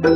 We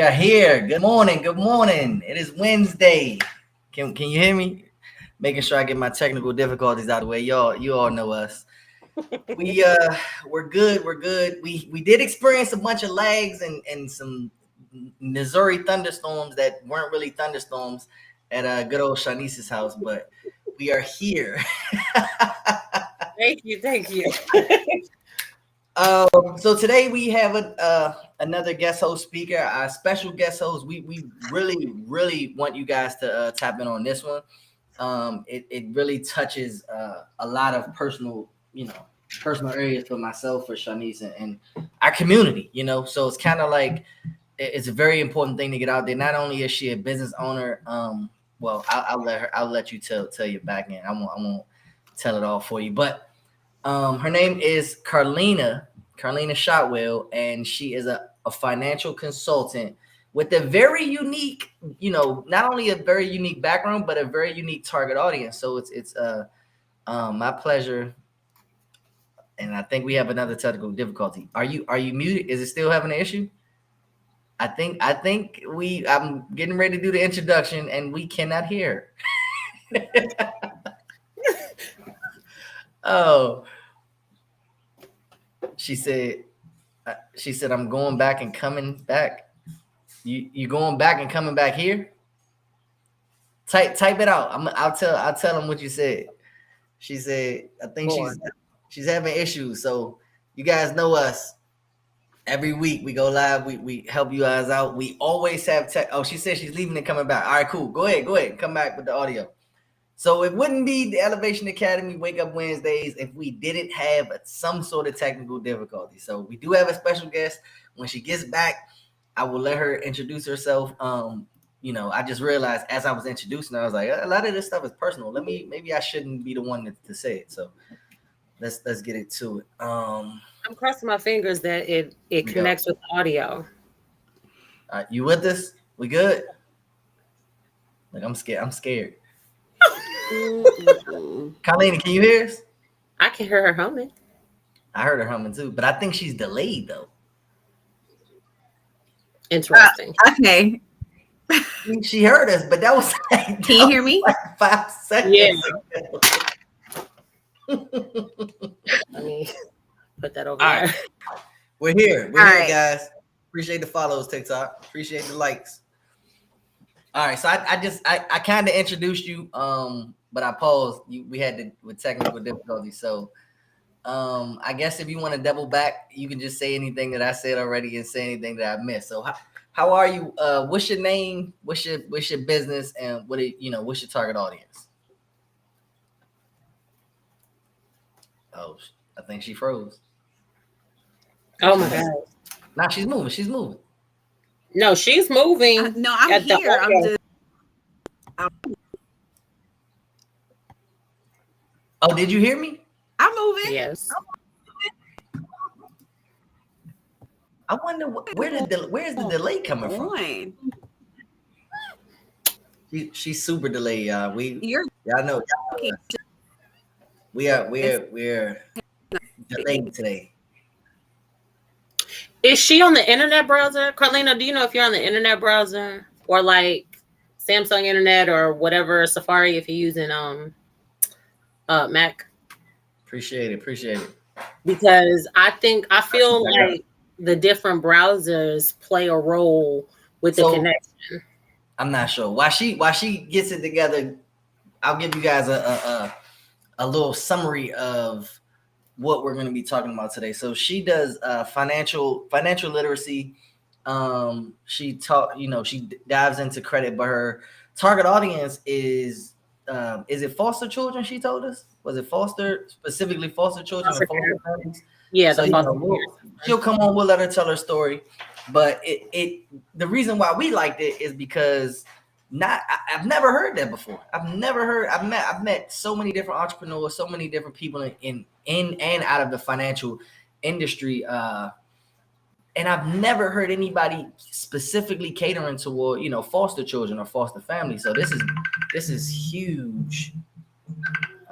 are here. Good morning. Good morning. It is Wednesday. Can you hear me? Making sure I get my technical difficulties out of the way. You all know us. We're good. We're good. We did experience a bunch of lags and some Missouri thunderstorms that weren't really thunderstorms at good old Shanice's house, but we are here. Thank you. So today we have another guest host speaker, our special guest host. We really want you guys to tap in on this one. It really touches a lot of personal areas for myself, for Shanice, and our community. So it's kind of like it's a very important thing to get out there. Not only is she a business owner, well, I'll let you tell your back end. I won't tell it all for you, but. Her name is Carlina Shotwell, and she is a financial consultant with a very unique, not only a very unique background, but a very unique target audience. So it's my pleasure. And I think we have another technical difficulty. Are you muted? Is it still having an issue? I think I'm getting ready to do the introduction, and we cannot hear. Oh, she said, I'm going back and coming back. You going back and coming back here? Type it out. I'll tell them what you said. She said, I think she's having issues. So you guys know us. Every week we go live. We help you guys out. We always have tech. Oh, she said she's leaving and coming back. All right, cool. Go ahead. Come back with the audio. So it wouldn't be the Elevation Academy Wake Up Wednesdays if we didn't have some sort of technical difficulty. So we do have a special guest. When she gets back, I will let her introduce herself. I just realized as I was introducing her, I was like, a lot of this stuff is personal. Maybe I shouldn't be the one to say it. So let's get it to it. I'm crossing my fingers that it connects with audio. You with us? We good? Like I'm scared. Carlina, can you hear us? I can hear her humming. I heard her humming too, but I think she's delayed though. Interesting. Okay. She heard us, but that was like, can you hear me? Like 5 seconds. Yeah. Let me put that over there. Right. We're here. We're here, guys. Appreciate the follows, TikTok. Appreciate the likes. All right, so I kind of introduced you, but I paused. We had with technical difficulties. So I guess if you want to double back, you can just say anything that I said already and say anything that I missed. So how are you? What's your name? What's your business? And what's your target audience? Oh, I think she froze. Oh my God! Now she's moving. No, she's moving. No, I'm here. I'm just. Oh, did you hear me? I'm moving. Yes. I wonder where's the delay coming from? She's super delayed, y'all. Y'all know. We're delayed today. Is she on the internet browser? Carlina, do you know if you're on the internet browser or like Samsung internet or whatever, Safari if you're using Mac? Appreciate it. Because I feel like the different browsers play a role with the connection. I'm not sure. While she gets it together, I'll give you guys a a little summary of what we're going to be talking about today. So she does financial literacy. She dives into credit, but her target audience is it foster children? She told us, was it specifically foster children and foster families? Yeah, so she'll come on. We'll let her tell her story, but the reason why we liked it is because I've never heard that before. I've met so many different entrepreneurs, so many different people in and out of the financial industry, and I've never heard anybody specifically catering toward foster children or foster families. So this is huge.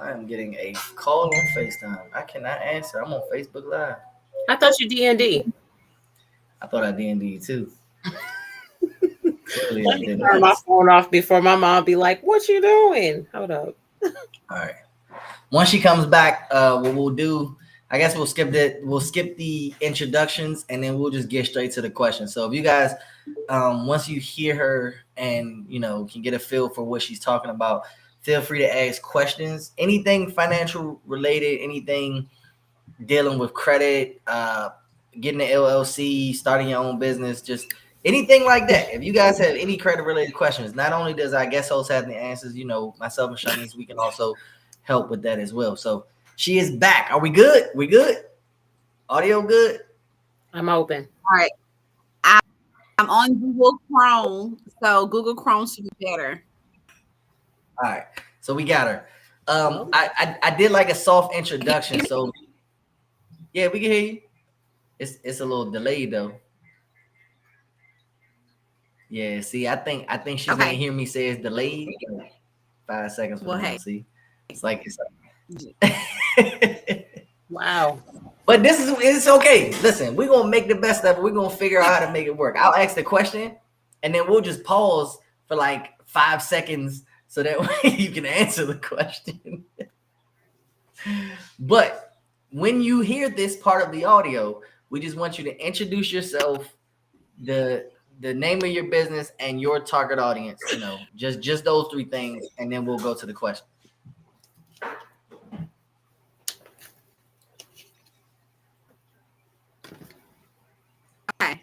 I am getting a call on FaceTime. I cannot answer. I'm on Facebook Live. I thought you D&D. I thought I D&D too. Let me turn my phone off before my mom be like, "What you doing?" Hold up. All right. Once she comes back, what we'll do, I guess we'll skip the introductions, and then we'll just get straight to the questions. So if you guys, once you hear her and can get a feel for what she's talking about, feel free to ask questions. Anything financial related, anything dealing with credit, getting an LLC, starting your own business, just anything like that. If you guys have any credit related questions, not only does our guest host have the answers, myself and Shanice, we can also help with that as well. So she is back. Are we good? We good? Audio good? I'm open. All right. I'm on Google Chrome, so Google Chrome should be better. All right. So we got her. I did like a soft introduction. So yeah, we can hear you. It's a little delayed though. Yeah, see, I think she's gonna hear me say it's delayed. 5 seconds. Well, hey. See, it's like Wow. But it's okay. Listen, we're gonna make the best of it. We're gonna figure out how to make it work. I'll ask the question, and then we'll just pause for like 5 seconds so that way you can answer the question. But when you hear this part of the audio, we just want you to introduce yourself, the name of your business, and your target audience. Just those 3 things, and then we'll go to the question. Okay.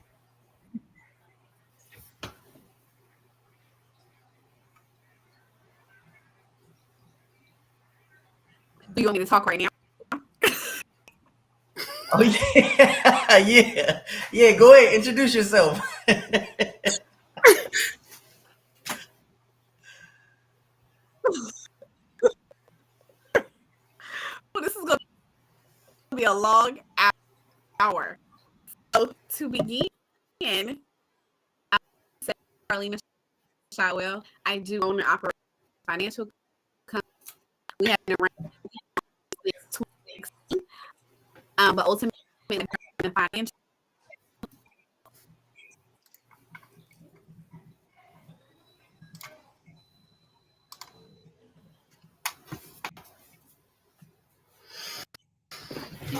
Do you want me to talk right now? Oh yeah, yeah. Go ahead, introduce yourself. Well, this is going to be a long hour. So to begin, I'm Carlina Shotwell. I do own and operate a financial company. We have been around since 2016, but ultimately the financial.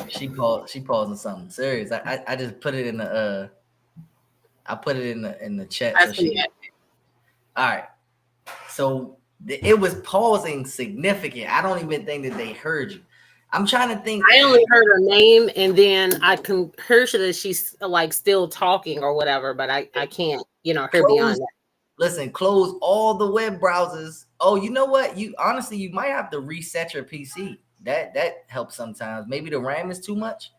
She pausing something serious. I just put it in the I put it in the chat. I see it. All right. So it was pausing significant. I don't even think that they heard you. I'm trying to think. I only heard her name, and then I can hear that she's like still talking or whatever, but I can't hear beyond that. Listen, close all the web browsers. Oh, you know what? You might have to reset your PC. That helps sometimes. Maybe the RAM is too much.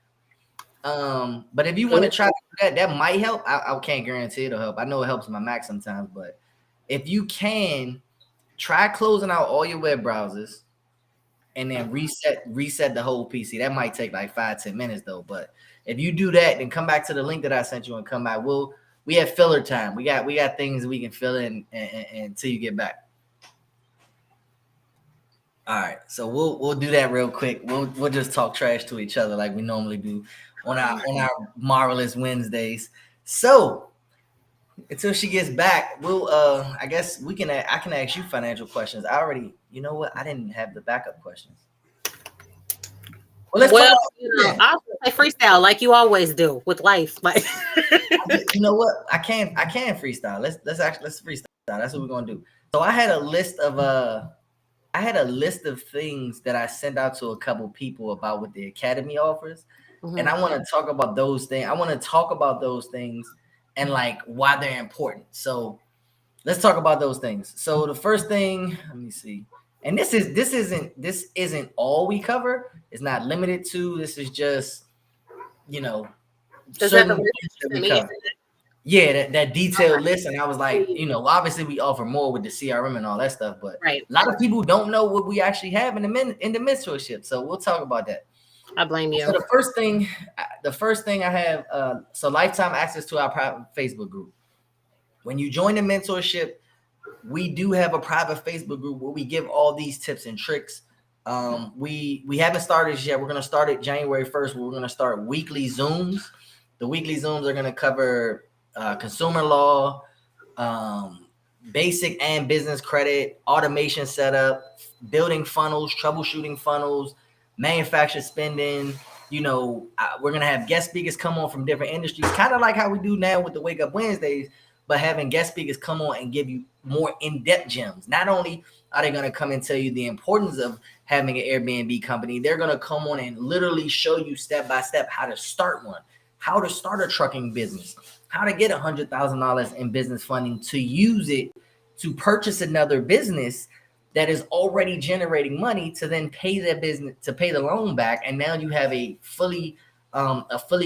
But if you want to try that might help. I can't guarantee it'll help. I know it helps my Mac sometimes, but if you can, try closing out all your web browsers and then reset the whole PC. That might take like 5-10 minutes though. But if you do that, then come back to the link that I sent you and come back. We have filler time. We got things we can fill in until you get back. All right, so we'll do that real quick. We'll just talk trash to each other like we normally do on our Marvelous Wednesdays. So until she gets back, I guess I can ask you financial questions. I didn't have the backup questions. I'll say freestyle like you always do with life. Like you know what? I can freestyle. Let's freestyle. That's what we're gonna do. So I had a list of I had a list of things that I sent out to a couple people about what the academy offers. And I want to talk about those things. I want to talk about those things and like why they're important. So let's talk about those things. So the first thing, let me see. And this isn't all we cover. It's not limited to. This is just, you know, certain things that we cover. Yeah, that detailed list. And I was like, you know, obviously we offer more with the CRM and all that stuff, but a lot of people don't know what we actually have in the mentorship. So we'll talk about that. I blame you. So the first thing I have, so lifetime access to our private Facebook group. When you join the mentorship, we do have a private Facebook group where we give all these tips and tricks. We haven't started yet. We're going to start it January 1st. We're going to start weekly Zooms. The weekly Zooms are going to cover consumer law, basic and business credit, automation setup, building funnels, troubleshooting funnels, manufacturer spending. You know, we're going to have guest speakers come on from different industries, kind of like how we do now with the Wake Up Wednesdays, but having guest speakers come on and give you more in-depth gems. Not only are they going to come and tell you the importance of having an Airbnb company, they're going to come on and literally show you step by step how to start one, how to start a trucking business, how to get $100,000 in business funding to use it to purchase another business that is already generating money to then pay that business, to pay the loan back. And now you have a fully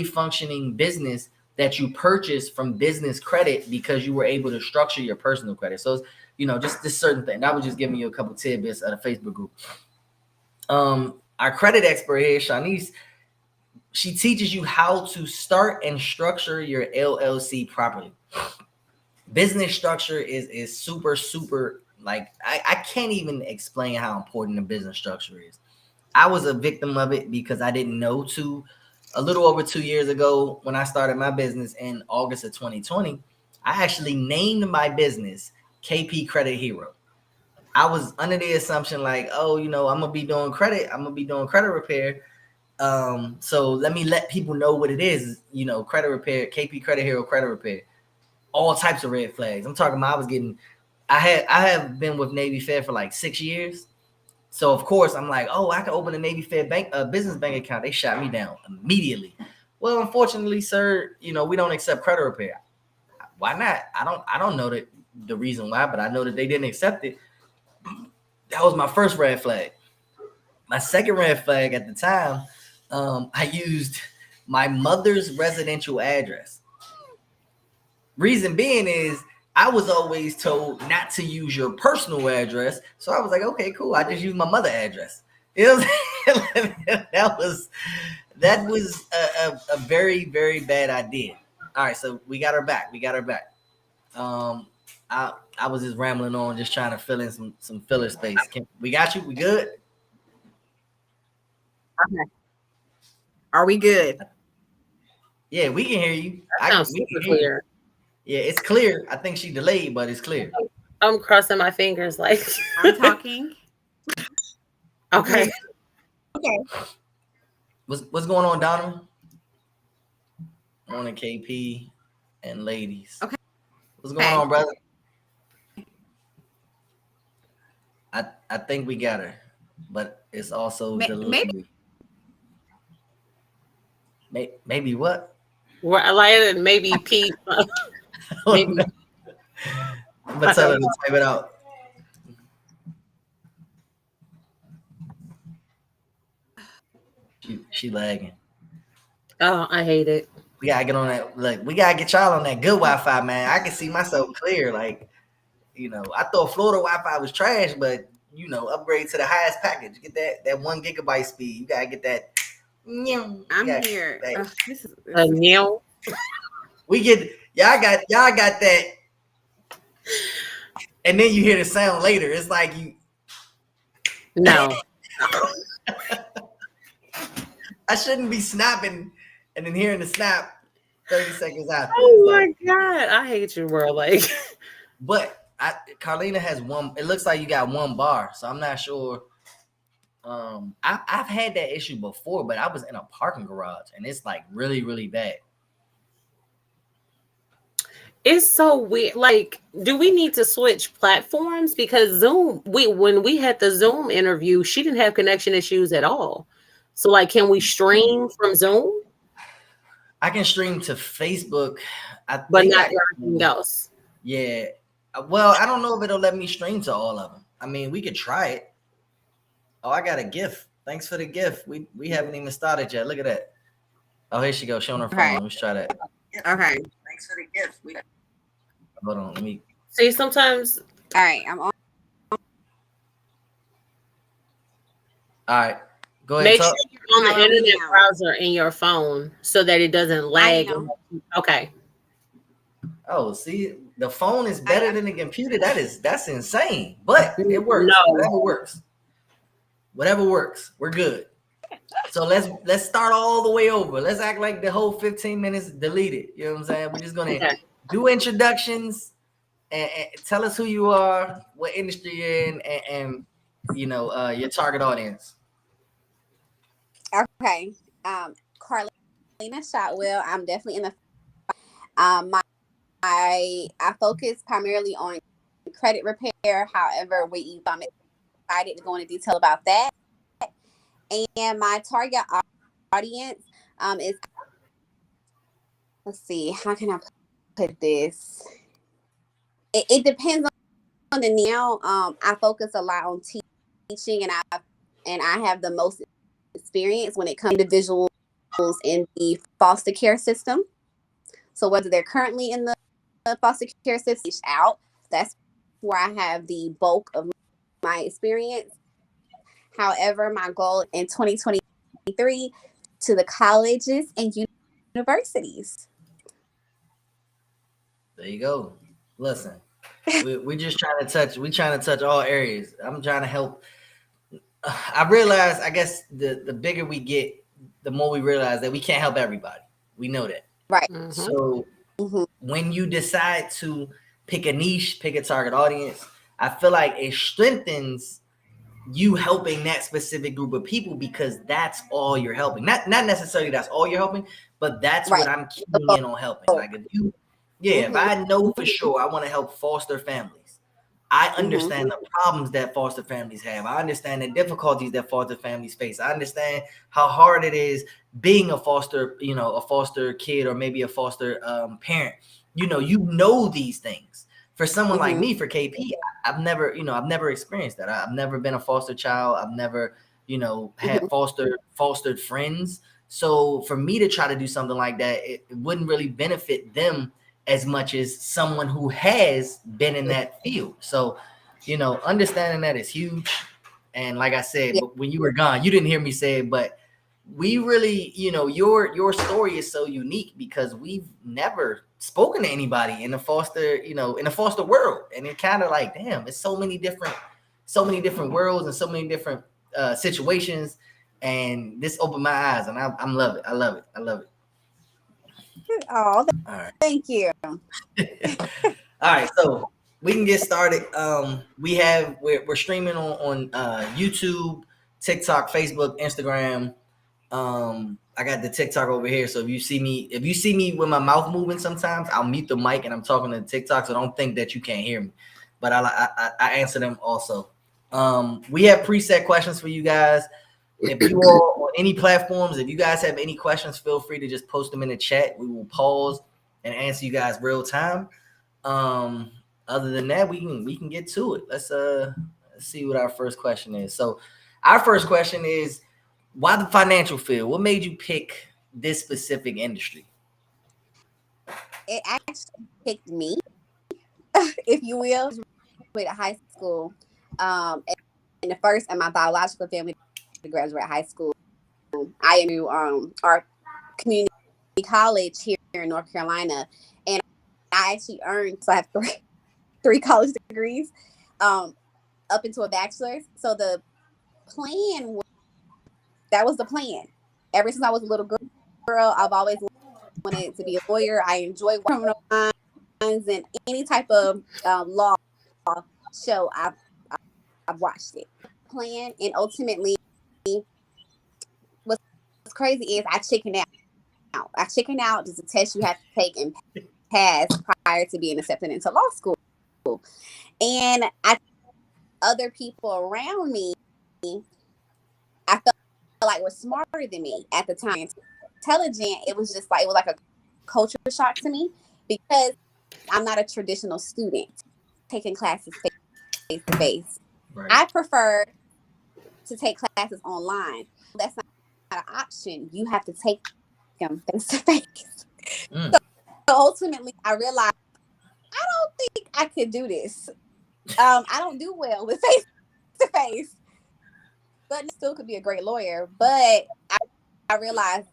functioning business that you purchased from business credit because you were able to structure your personal credit. So, you know, just this certain thing. That was just giving you a couple tidbits of the Facebook group. Our credit expert here, Shanice, she teaches you how to start and structure your LLC properly. Business structure is super, super, like, I can't even explain how important the business structure is. I was a victim of it because I didn't know to. A little over 2 years ago, when I started my business in August of 2020, I actually named my business KP Credit Hero. I was under the assumption like, oh, you know, I'm going to be doing credit repair. So let me let people know what it is, you know, credit repair, KP Credit Hero credit repair, all types of red flags. I'm talking about I have been with Navy Fed for like 6 years. So of course I'm like, oh, I can open a Navy Fed business bank account. They shot me down immediately. Well, unfortunately, sir, you know, we don't accept credit repair. Why not? I don't know the reason why, but I know that they didn't accept it. That was my first red flag. My second red flag at the time, I used my mother's residential address. Reason being is I was always told not to use your personal address. So I was like, okay, cool. I just use my mother address. That was a very, very bad idea. All right. So we got her back. I was just rambling on, just trying to fill in some filler space. We got you? We good? Okay. Are we good? Yeah, we can hear you. Sounds super clear. Yeah, it's clear. I think she delayed, but it's clear. I'm crossing my fingers like I'm talking. Okay. Okay. What's going on, Donovan? Morning, KP and ladies. Okay. What's going on, brother? I think we got her, but it's also maybe what? Well, maybe Pete. Maybe. But tell her to type it out. She lagging. Oh, I hate it. We gotta get on that. Look, we gotta get y'all on that good Wi-Fi, man. I can see myself clear. Like, you know, I thought Florida Wi-Fi was trash, but you know, upgrade to the highest package. Get that 1 gigabyte speed. You gotta get that. I'm here. This is We get y'all got that, and then you hear the sound later. It's like you. No. I shouldn't be snapping and then hearing the snap 30 seconds after. Oh my God. I hate you, bro. Like, but Carlina has one. It looks like you got one bar, so I'm not sure. I've had that issue before, but I was in a parking garage and it's like really, really bad. It's so weird. Like, do we need to switch platforms? Because Zoom, when we had the Zoom interview, she didn't have connection issues at all. So, like, can we stream from Zoom, I can stream to Facebook. I but think not I everything else? yeah. Well, I don't know if it'll let me stream to all of them. I mean, we could try it. Oh, I got a gift. Thanks for the gift. We haven't even started yet. Look at that. Oh, here she goes, showing her phone. Okay. Let's try that. Okay. Thanks for the gift. Hold on, let me. See, sometimes All right. I'm on. All right, go ahead. make Talk. sure you're on the How are we internet now? browser in your phone so that it doesn't lag. am. Okay. Oh, see, the phone is better than the computer. That's insane. But it works. No. Whatever works. Whatever works. We're good. So let's start all the way over. Let's act like the whole 15 minutes deleted. You know what I'm saying? We're just gonna do introductions and tell us who you are, what industry you're in, and you know your target audience. Okay. Carlina Shotwell. I'm definitely in the. I focus primarily on credit repair. However, I'm excited to go into detail about that. And my target audience is, let's see, how can I put this? It depends on the now. I focus a lot on teaching, and I have the most experience when it comes to individuals in the foster care system. So whether they're currently in the foster care system, out, that's where I have the bulk of my experience. However, my goal in 2023 to the colleges and universities. There you go. Listen, we're just trying to touch all areas. I'm trying to help. I realize, I guess the bigger we get, the more we realize that we can't help everybody. We know that. Right. Mhm. So when you decide to pick a niche, pick a target audience, I feel like it strengthens you helping that specific group of people because that's all you're helping. Not necessarily that's all you're helping, but that's what I'm keying in on helping. Like if you, if I know for sure I want to help foster families, I understand the problems that foster families have. I understand the difficulties that foster families face. I understand how hard it is being a foster, a foster kid or maybe a foster parent. You know these things. For someone like me, for KP, I've never experienced that. I've never been a foster child. I've never, had fostered friends. So for me to try to do something like that, it wouldn't really benefit them as much as someone who has been in that field. So, understanding that is huge. And like I said, but when you were gone, you didn't hear me say it, but we really, your story is so unique because we've never spoken to anybody in the foster world. And it kind of like, damn, it's so many different worlds and so many different situations. And this opened my eyes and I love it. I love it. I love it. Oh, All right. thank you. All right, so we can get started. We're streaming on YouTube, TikTok, Facebook, Instagram. I got the TikTok over here. So if you see me with my mouth moving, sometimes I'll mute the mic and I'm talking to TikTok. So don't think that you can't hear me, but I answer them also. We have preset questions for you guys. If you are on any platforms, if you guys have any questions, feel free to just post them in the chat. We will pause and answer you guys real time. Other than that, we can get to it. Let's see what our first question is. So our first question is, why the financial field? What made you pick this specific industry? It actually picked me, if you will, with high school. And the first in my biological family to graduate high school. I knew our community college here in North Carolina, and I actually earned, so I have three college degrees, up into a bachelor's. So the plan was the plan. Ever since I was a little girl, I've always wanted to be a lawyer. I enjoy criminal minds and any type of law show. I've watched it. Plan, and ultimately, what's crazy is I chickened out. There's a test you have to take and pass prior to being accepted into law school. And other people around me, I felt like were smarter than me at the time, intelligent. It was like a culture shock to me because I'm not a traditional student taking classes face to face. I prefer to take classes online. That's not an option. You have to take them face to face. So ultimately, I realized I don't think I could do this. I don't do well with face to face, but still could be a great lawyer. But I realized,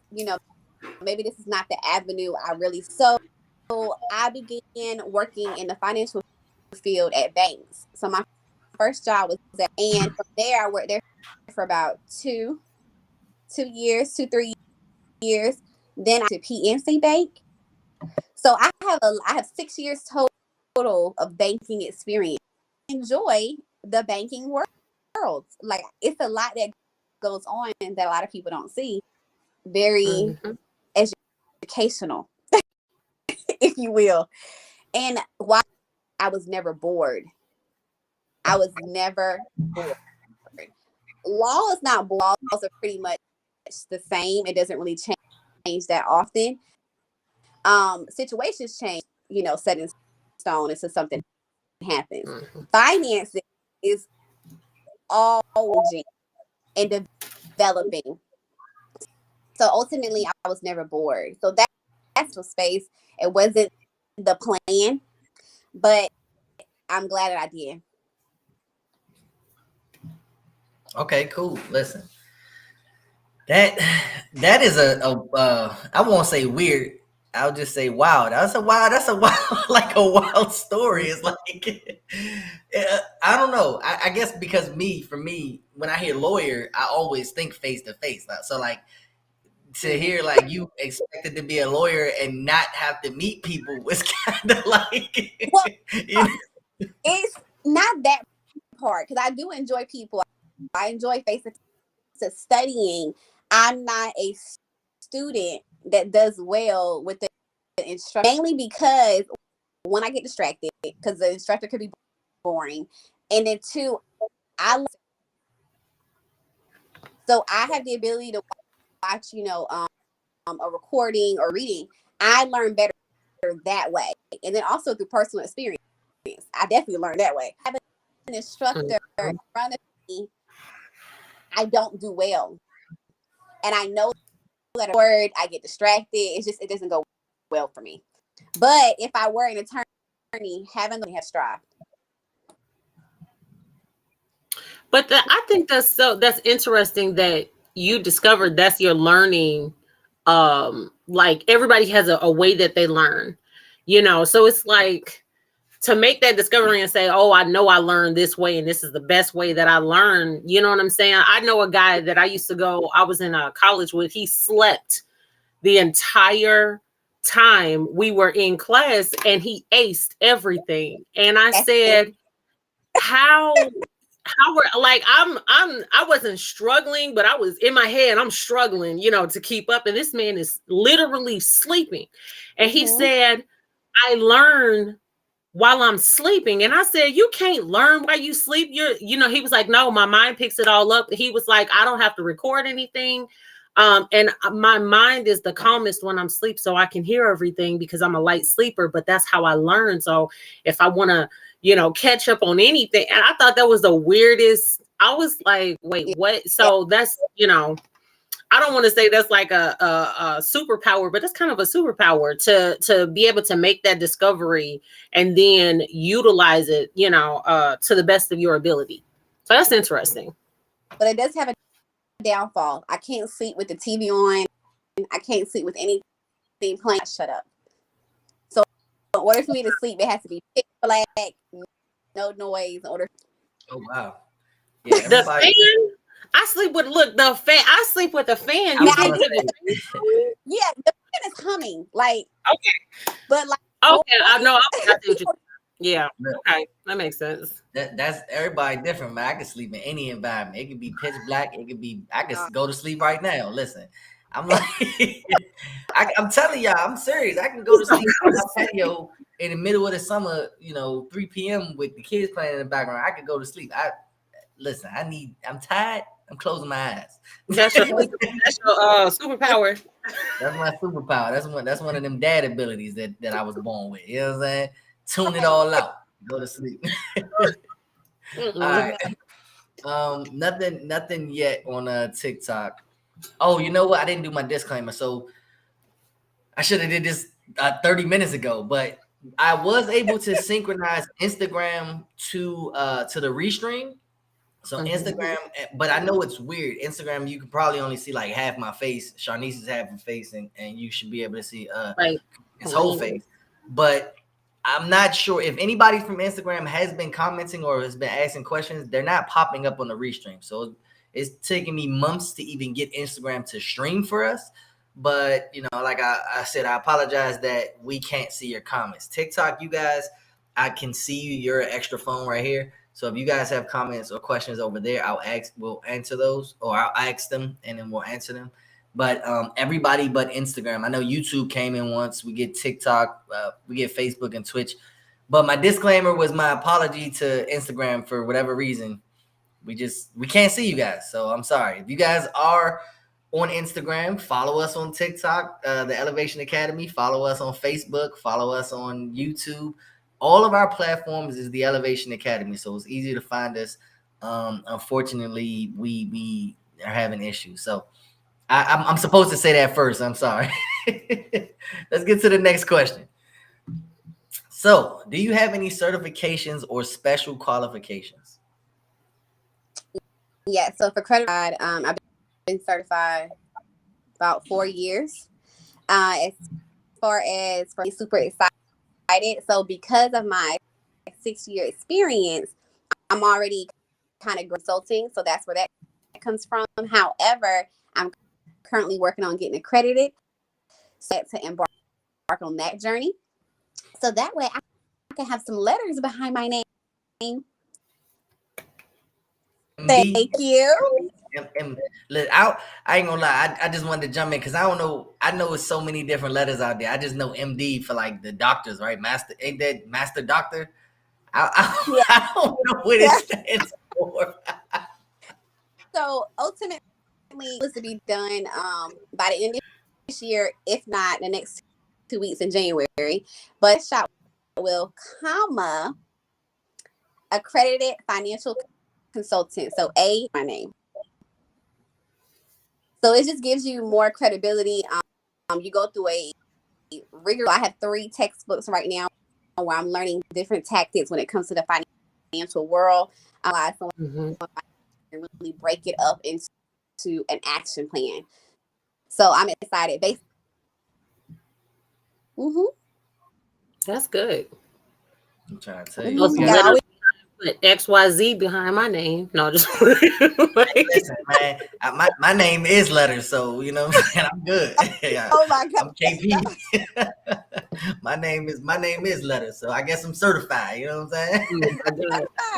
maybe this is not the avenue I really. So I began working in the financial field at banks. So my first job was there, and from there I worked there for about 3 years. Then I went to PNC Bank. So I have 6 years total of banking experience. Enjoy the banking world. Like, it's a lot that goes on that a lot of people don't see. Very educational, if you will. And why I was never bored. I was never bored. Law is not bored. Laws are pretty much the same. It doesn't really change that often. Situations change, set in stone until something happens. Finance is always and developing. So ultimately, I was never bored. So that's the space. It wasn't the plan, but I'm glad that I did. Okay, cool. Listen, that is I won't say weird. I'll just say wow. That's a wild, like a wild story. It's like I don't know. I guess because for me, when I hear lawyer, I always think face to face. So like to hear like you expected to be a lawyer and not have to meet people was kind of like. Well, it's not that part because I do enjoy people. I enjoy face to face studying. I'm not a student that does well with the instructor, mainly because when I get distracted, because the instructor could be boring, and then two, so I have the ability to watch, a recording or reading. I learn better that way, and then also through personal experience, I definitely learn that way. I have an instructor in front of me, I don't do well, and I know that word I get distracted. It doesn't go well for me. But if I were an attorney, having to have strive. But I think that's interesting that you discovered that's your learning. Like everybody has a way that they learn, so it's like to make that discovery and say, oh, I know I learned this way and this is the best way that I learn. You know what I'm saying? I know a guy that I was in a college with. He slept the entire time we were in class and he aced everything. And I said, how we're like, I wasn't struggling, but I was in my head, I'm struggling, to keep up. And this man is literally sleeping. And he said, I learn while I'm sleeping. And I said, you can't learn while you sleep. He was like, no, my mind picks it all up. He was like, I don't have to record anything. And my mind is the calmest when I'm asleep, so I can hear everything because I'm a light sleeper, but that's how I learn. So if I want to, catch up on anything, and I thought that was the weirdest. I was like, wait, what? So that's, I don't want to say that's like a superpower, but that's kind of a superpower to be able to make that discovery and then utilize it, to the best of your ability. So that's interesting. But it does have a downfall. I can't sleep with the TV on. I can't sleep with anything playing. Shut up. So in order for me to sleep, it has to be pitch black, no noise. Oh wow. Yeah, the fan. I sleep with the fan. I sleep with the fan. Yeah, the fan is humming. Like okay, but like okay, I know. Yeah, okay, that makes sense. That's everybody different, man. I can sleep in any environment. It could be pitch black. I can go to sleep right now. Listen, I'm like, I'm telling y'all, I'm serious. I can go to sleep on my patio in the middle of the summer, 3 p.m. with the kids playing in the background, I could go to sleep. I'm tired. I'm closing my eyes. That's your superpower. That's my superpower. That's one of them dad abilities that I was born with. You know what I'm saying? Tune it all out. Go to sleep. All right. Nothing yet on TikTok. Oh, you know what? I didn't do my disclaimer, so I should have did this 30 minutes ago. But I was able to synchronize Instagram to the restream. So Instagram, but I know it's weird. Instagram, you can probably only see like half my face. Sharnice's half her face, and you should be able to see his whole face. But I'm not sure if anybody from Instagram has been commenting or has been asking questions. They're not popping up on the restream. So it's taking me months to even get Instagram to stream for us. But, like I said, I apologize that we can't see your comments. TikTok, you guys, I can see you. You're an extra phone right here. So if you guys have comments or questions over there, we'll answer those, or I'll ask them and then we'll answer them. But everybody but Instagram. I know YouTube came in once. We get TikTok, we get Facebook and Twitch. But my disclaimer was my apology to Instagram for whatever reason. We can't see you guys. So I'm sorry. If you guys are on Instagram, follow us on TikTok, the Elevation Academy. Follow us on Facebook. Follow us on YouTube. All of our platforms is the Elevation Academy, so it's easy to find us. Unfortunately, we are having issues. So I'm supposed to say that first. I'm sorry. Let's get to the next question. So, do you have any certifications or special qualifications? Yeah, so for credit card, I've been certified about 4 years. As far as for me, super excited. So because of my 6-year experience, I'm already kind of consulting. So that's where that comes from. However, I'm currently working on getting accredited to embark on that journey. So that way I can have some letters behind my name. Thank you. And I ain't gonna lie, I just wanted to jump in because I don't know. I know it's so many different letters out there. I just know MD for like the doctors, right? Master, ain't that Master Doctor? I don't know what it stands for. So ultimately, it was to be done by the end of this year, if not the next 2 weeks in January. But shop will comma accredited financial consultant. So my name. So it just gives you more credibility. You go through a rigorous. I have 3 textbooks right now where I'm learning different tactics when it comes to the financial world. And really break it up into an action plan. So I'm excited. That's good. I'm trying to tell you. Put XYZ behind my name. No, just listen, man. My name is letters, so you know what I'm saying. I'm good. Oh my God, I'm KP. my name is letters, so I guess I'm certified. You know what I'm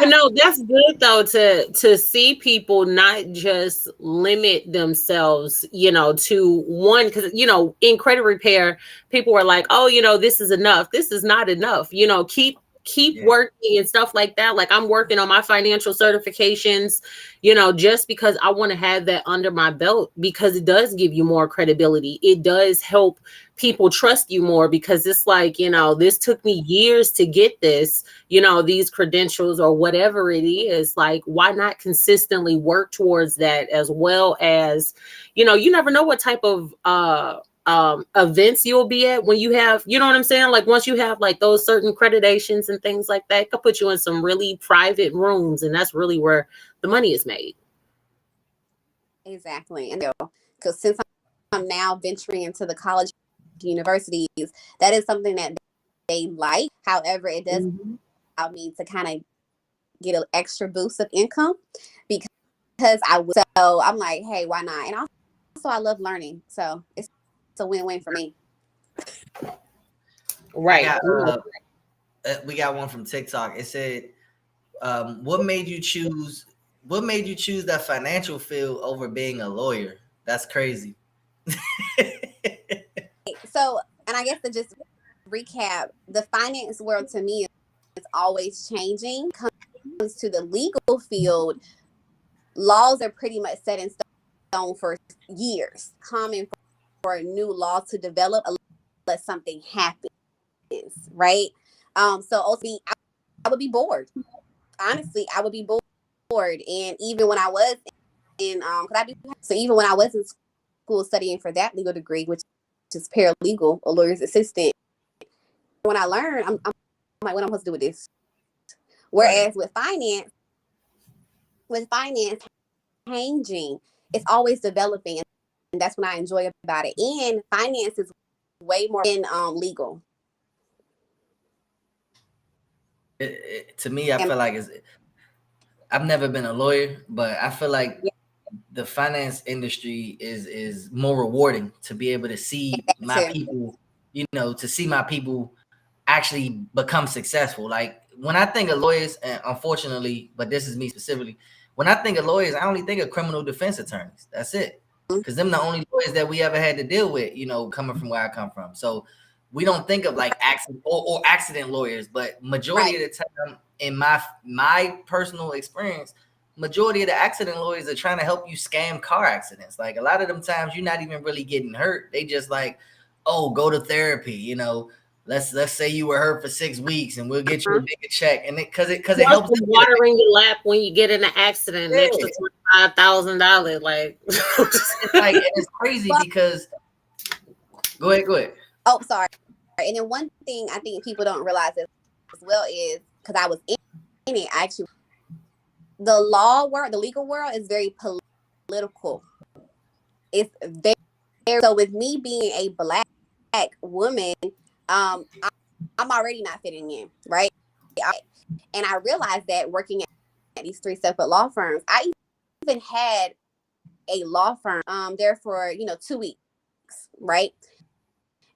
saying? That's good though to see people not just limit themselves, to one, because in credit repair, people are like, oh, this is enough. This is not enough. Keep working and stuff like that. Like I'm working on my financial certifications, just because I want to have that under my belt, because it does give you more credibility. It does help people trust you more, because it's like, this took me years to get this, these credentials or whatever it is. Like, why not consistently work towards that, as well as, you never know what type of, events you'll be at when you have, what I'm saying? Like once you have like those certain accreditations and things like that, it could put you in some really private rooms, and that's really where the money is made. Exactly. And because since I'm now venturing into the college universities, that is something that they like. However, it does allow me to kind of get an extra boost of income, because so I'm like, hey, why not? And also I love learning, so it's a win-win for me. Right. We got one from TikTok. It said, what made you choose that financial field over being a lawyer? That's crazy. So, and I guess to just recap, the finance world to me is always changing. Comes to the legal field, laws are pretty much set in stone for years. Common for a new law to develop unless something happens, right? So ultimately, I would be bored. Honestly, I would be bored. And even when I was in, so even when I was in school studying for that legal degree, which is paralegal, a lawyer's assistant, when I learned, I'm like, what am I supposed to do with this? Whereas with finance changing, it's always developing, and that's what I enjoy about it. And finance is way more than legal. To me, I feel like I've never been a lawyer, but I feel like the finance industry is more rewarding to be able to see my people, to see my people actually become successful. Like when I think of lawyers, and unfortunately, but this is me specifically, when I think of lawyers, I only think of criminal defense attorneys. That's it. Because them the only lawyers that we ever had to deal with, coming from where I come from. So we don't think of like accident or accident lawyers, but majority of the time in my personal experience, majority of the accident lawyers are trying to help you scam car accidents. Like a lot of them times you're not even really getting hurt. They just like, oh, go to therapy, Let's say you were hurt for 6 weeks and we'll get you a bigger check. And because it helps them watering your lap when you get in an accident, an extra $25,000. Like and it's crazy because go ahead. Oh, sorry. And then one thing I think people don't realize as well is because I was in it, actually, the law world, the legal world is very political. It's very, so with me being a black woman, I'm already not fitting in, right? And I realized that working at these 3 separate law firms, I even had a law firm there for 2 weeks, right?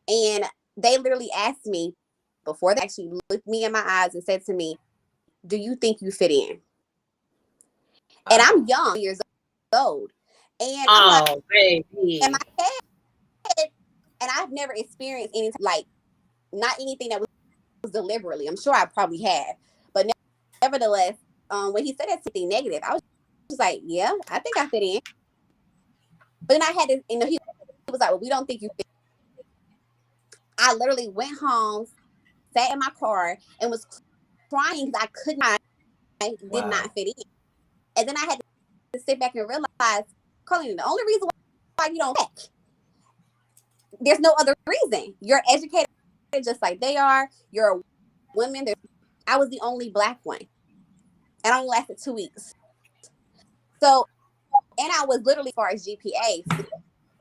And they literally asked me before they actually looked me in my eyes and said to me, "Do you think you fit in?" And I'm young, years old, and I'm like, baby, in my head, and I've never experienced anything like, not anything that was deliberately. I'm sure I probably have, but nevertheless, when he said something negative, I was just like, yeah, I think I fit in. But then I had to, he was like, well, we don't think you fit. I literally went home, sat in my car, and was crying because I did not fit in. And then I had to sit back and realize, Colleen, the only reason why you don't fit, there's no other reason. You're educated just like they are. You're a woman. I was the only black one. And I only lasted 2 weeks. So, and I was literally, as far as GPA,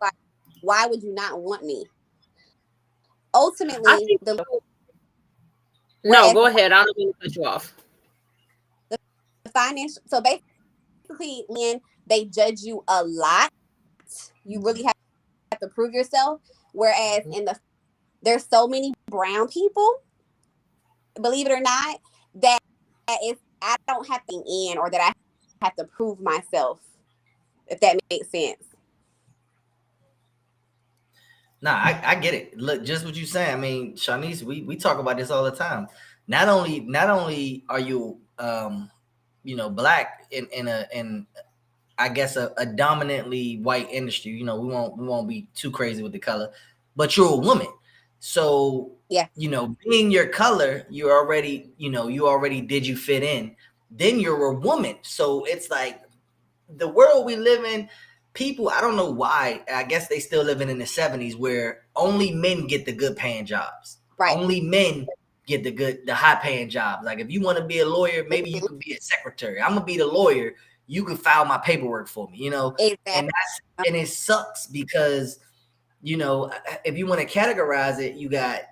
like, why would you not want me? Ultimately, no, go ahead. I don't mean to cut you off. The financial, so basically, when they judge you a lot, you really have to prove yourself. Whereas there's so many brown people, believe it or not, that if I don't have to in or that I have to prove myself, if that makes sense. Nah, I get it. Look, just what you saying. I mean, Shanice, we talk about this all the time. Not only are you black in I guess a dominantly white industry, we won't be too crazy with the color, but you're a woman. So yeah, being your color, you already did you fit in, then you're a woman. So it's like the world we live in. People, I don't know why. I guess they still living in the 70s where only men get the good paying jobs. Right. Only men get the high paying jobs. Like if you want to be a lawyer, maybe you could be a secretary. I'm gonna be the lawyer. You can file my paperwork for me. Exactly. And it sucks because if you want to categorize it, you got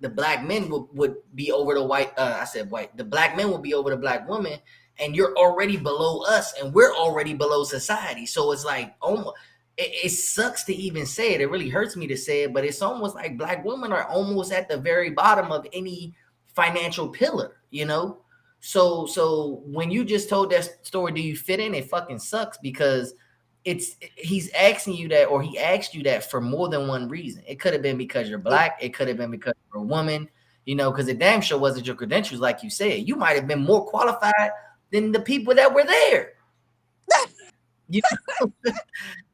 the black men would be over the white. I said white. The black men would be over the black woman. And you're already below us, and we're already below society. So it's like, it sucks to even say it. It really hurts me to say it, but it's almost like black women are almost at the very bottom of any financial pillar, So when you just told that story, do you fit in? It fucking sucks because he's asking you that, or he asked you that for more than one reason. It could have been because you're black. It could have been because you're a woman, because it damn sure wasn't your credentials. Like you said, you might have been more qualified than the people that were there.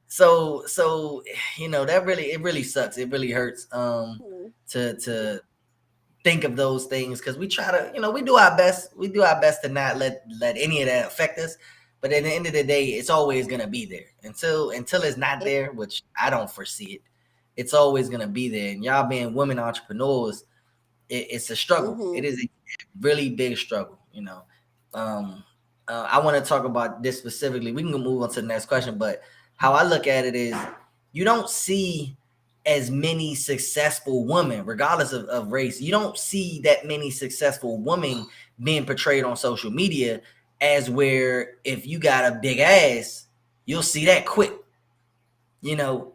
So that really sucks. It really hurts to think of those things, because we try to, we do our best. We do our best to not let any of that affect us. But at the end of the day, it's always gonna be there until it's not there, which I don't foresee it. It's always gonna be there. And y'all being women entrepreneurs, it's a struggle. Mm-hmm. It is a really big struggle. I want to talk about this specifically. We can move on to the next question, but how I look at it is, you don't see as many successful women, regardless of race. You don't see that many successful women being portrayed on social media, as where if you got a big ass, you'll see that quick. You'll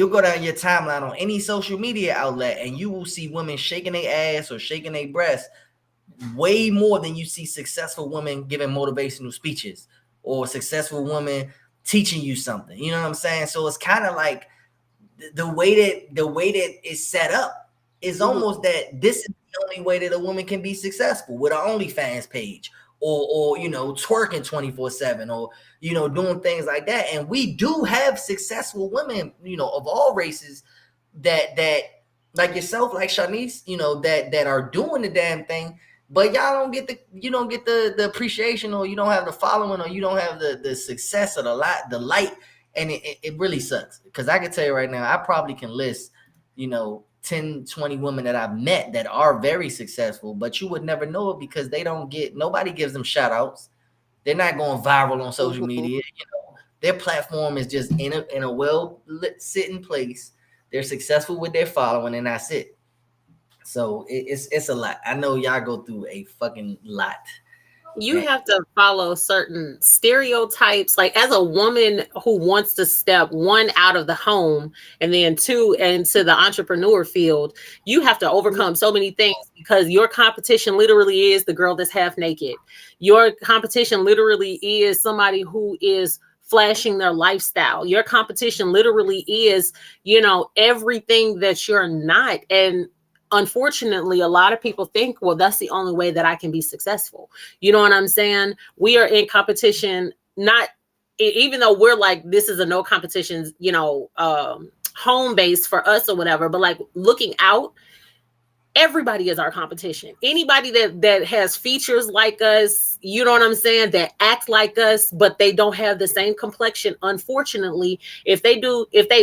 go down your timeline on any social media outlet and you will see women shaking their ass or shaking their breasts way more than you see successful women giving motivational speeches or successful women teaching you something. You know what I'm saying? So it's kind of like the way that it's set up is almost that this is the only way that a woman can be successful, with an OnlyFans page or twerking 24/7 or doing things like that. And we do have successful women, of all races that like yourself, like Shanice, that are doing the damn thing. But y'all don't get the appreciation, or you don't have the following, or you don't have the success or the light, and it really sucks. Because I can tell you right now, I probably can list 10, 20 women that I've met that are very successful, but you would never know it because nobody gives them shout outs. They're not going viral on social media. Their platform is just in a well sitting place. They're successful with their following, and that's it. So it's a lot. I know y'all go through a fucking lot. You have to follow certain stereotypes. Like, as a woman who wants to step one out of the home and then two into the entrepreneur field, you have to overcome so many things, because your competition literally is the girl that's half naked. Your competition literally is somebody who is flashing their lifestyle. Your competition literally is, everything that you're not. And unfortunately, a lot of people think, well, that's the only way that I can be successful. You know what I'm saying? We are in competition, not even though we're like, this is a no competition, home base for us or whatever, but like looking out, everybody is our competition. Anybody that has features like us, you know what I'm saying, that act like us, but they don't have the same complexion. Unfortunately, if they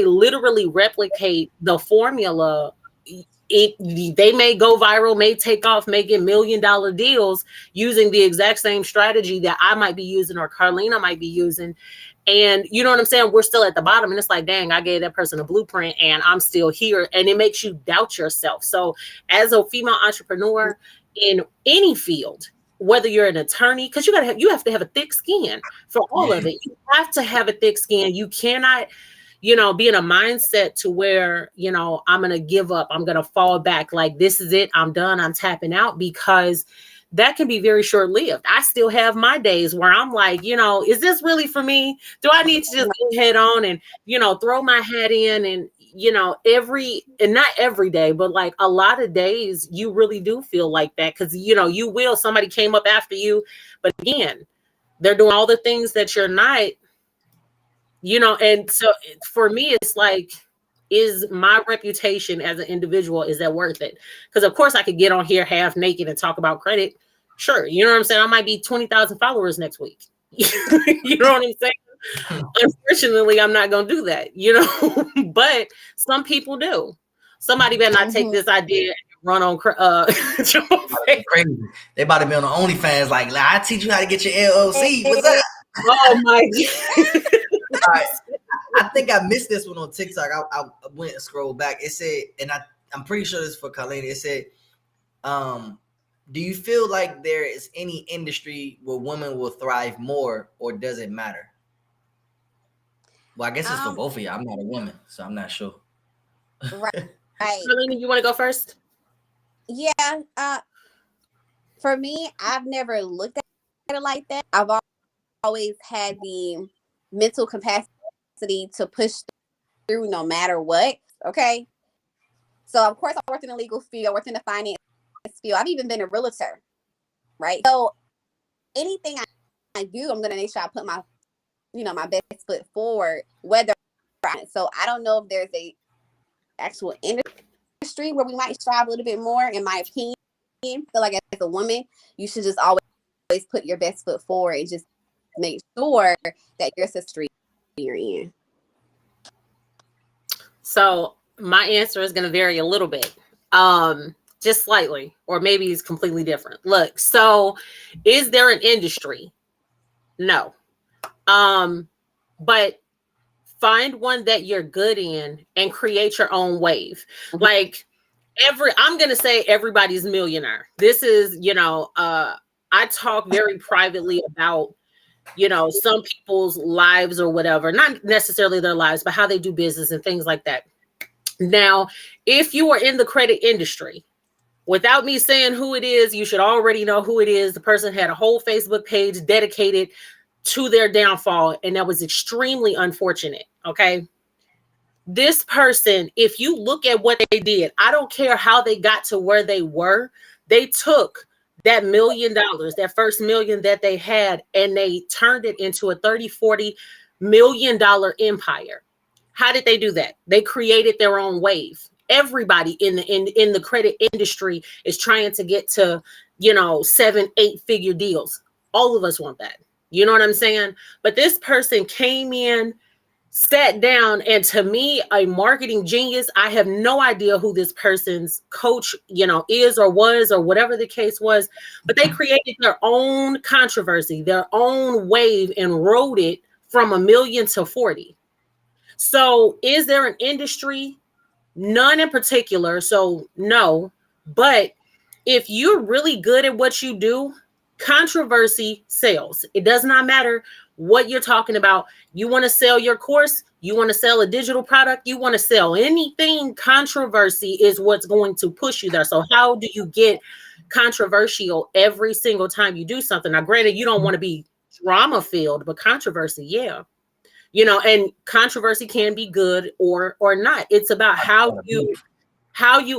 literally replicate the formula, they may go viral, may take off, may get $1 million deals using the exact same strategy that I might be using or Carlina might be using. And you know what I'm saying? We're still at the bottom, and it's like, dang, I gave that person a blueprint and I'm still here. And it makes you doubt yourself. So as a female entrepreneur in any field, whether you're an attorney, because you have to have a thick skin for all of it. You have to have a thick skin. You cannot be in a mindset to where, I'm going to give up. I'm going to fall back. Like, this is it. I'm done. I'm tapping out, because that can be very short-lived. I still have my days where I'm like, is this really for me? Do I need to just go head on and, throw my hat in? And, not every day, but like a lot of days you really do feel like that, because, somebody came up after you, but again, they're doing all the things that you're not. And so for me, it's like, is my reputation as an individual, is that worth it? Because of course I could get on here half naked and talk about credit. Sure. You know what I'm saying? I might be 20,000 followers next week. You know what I'm saying? Unfortunately, I'm not going to do that, but some people do. Somebody better not take this idea and run on crazy. They about to be on the OnlyFans like, I teach you how to get your LLC. What's up? Oh my God. Right. I think I missed this one on TikTok. I went and scrolled back. It said, and I'm pretty sure this is for Carlina. It said, do you feel like there is any industry where women will thrive more, or does it matter? Well, I guess it's for both of you. I'm not a woman, so I'm not sure. Right. Carlina, you want to go first? Yeah. For me, I've never looked at it like that. I've always had the mental capacity to push through no matter what. Okay. So of course I worked in the legal field, I worked in the finance field. I've even been a realtor, right? So anything I do, I'm gonna make sure I put my, my best foot forward, whether so I don't know if there's a actual industry where we might strive a little bit more, in my opinion. I feel like as a woman, you should just always put your best foot forward and just make sure that your sister you're in. So my answer is going to vary a little bit, just slightly, or maybe it's completely different. Look, so is there an industry? No. But find one that you're good in and create your own wave. Mm-hmm. Like I'm going to say everybody's millionaire. This is, I talk very privately about, some people's lives or whatever, not necessarily their lives, but how they do business and things like that. Now, if you are in the credit industry, without me saying who it is, you should already know who it is. The person had a whole Facebook page dedicated to their downfall, and that was extremely unfortunate. Okay. This person, if you look at what they did, I don't care how they got to where they were. They took that $1 million, that first million that they had, and they turned it into a $30-40 million empire. How did they do that? They created their own wave. Everybody in the credit industry is trying to get to, 7-8 figure deals. All of us want that. You know what I'm saying? But this person came in, sat down, and to me, a marketing genius. I have no idea who this person's coach, is or was, or whatever the case was, but they created their own controversy, their own wave, and rode it from 1 million to 40. So is there an industry? None in particular. So no, but if you're really good at what you do, controversy sells. It does not matter what you're talking about. You want to sell your course, you want to sell a digital product, you want to sell anything, controversy is what's going to push you there. So how do you get controversial every single time you do something? Now, granted, you don't want to be drama filled, but controversy, yeah. And controversy can be good or not. It's about how you,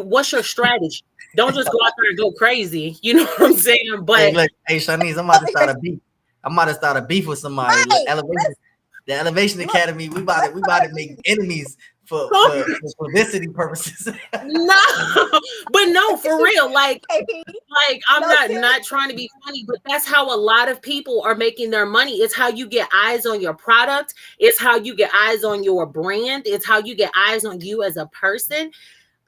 what's your strategy? Don't just go out there and go crazy. You know what I'm saying? But hey, Shanice, I'm about to start a beef. I'm about to start a beef with somebody. Right. The Elevation Academy. We about to make enemies for publicity purposes. No, but no, for real. Like I'm not trying to be funny, but that's how a lot of people are making their money. It's how you get eyes on your product. It's how you get eyes on your brand. It's how you get eyes on you as a person.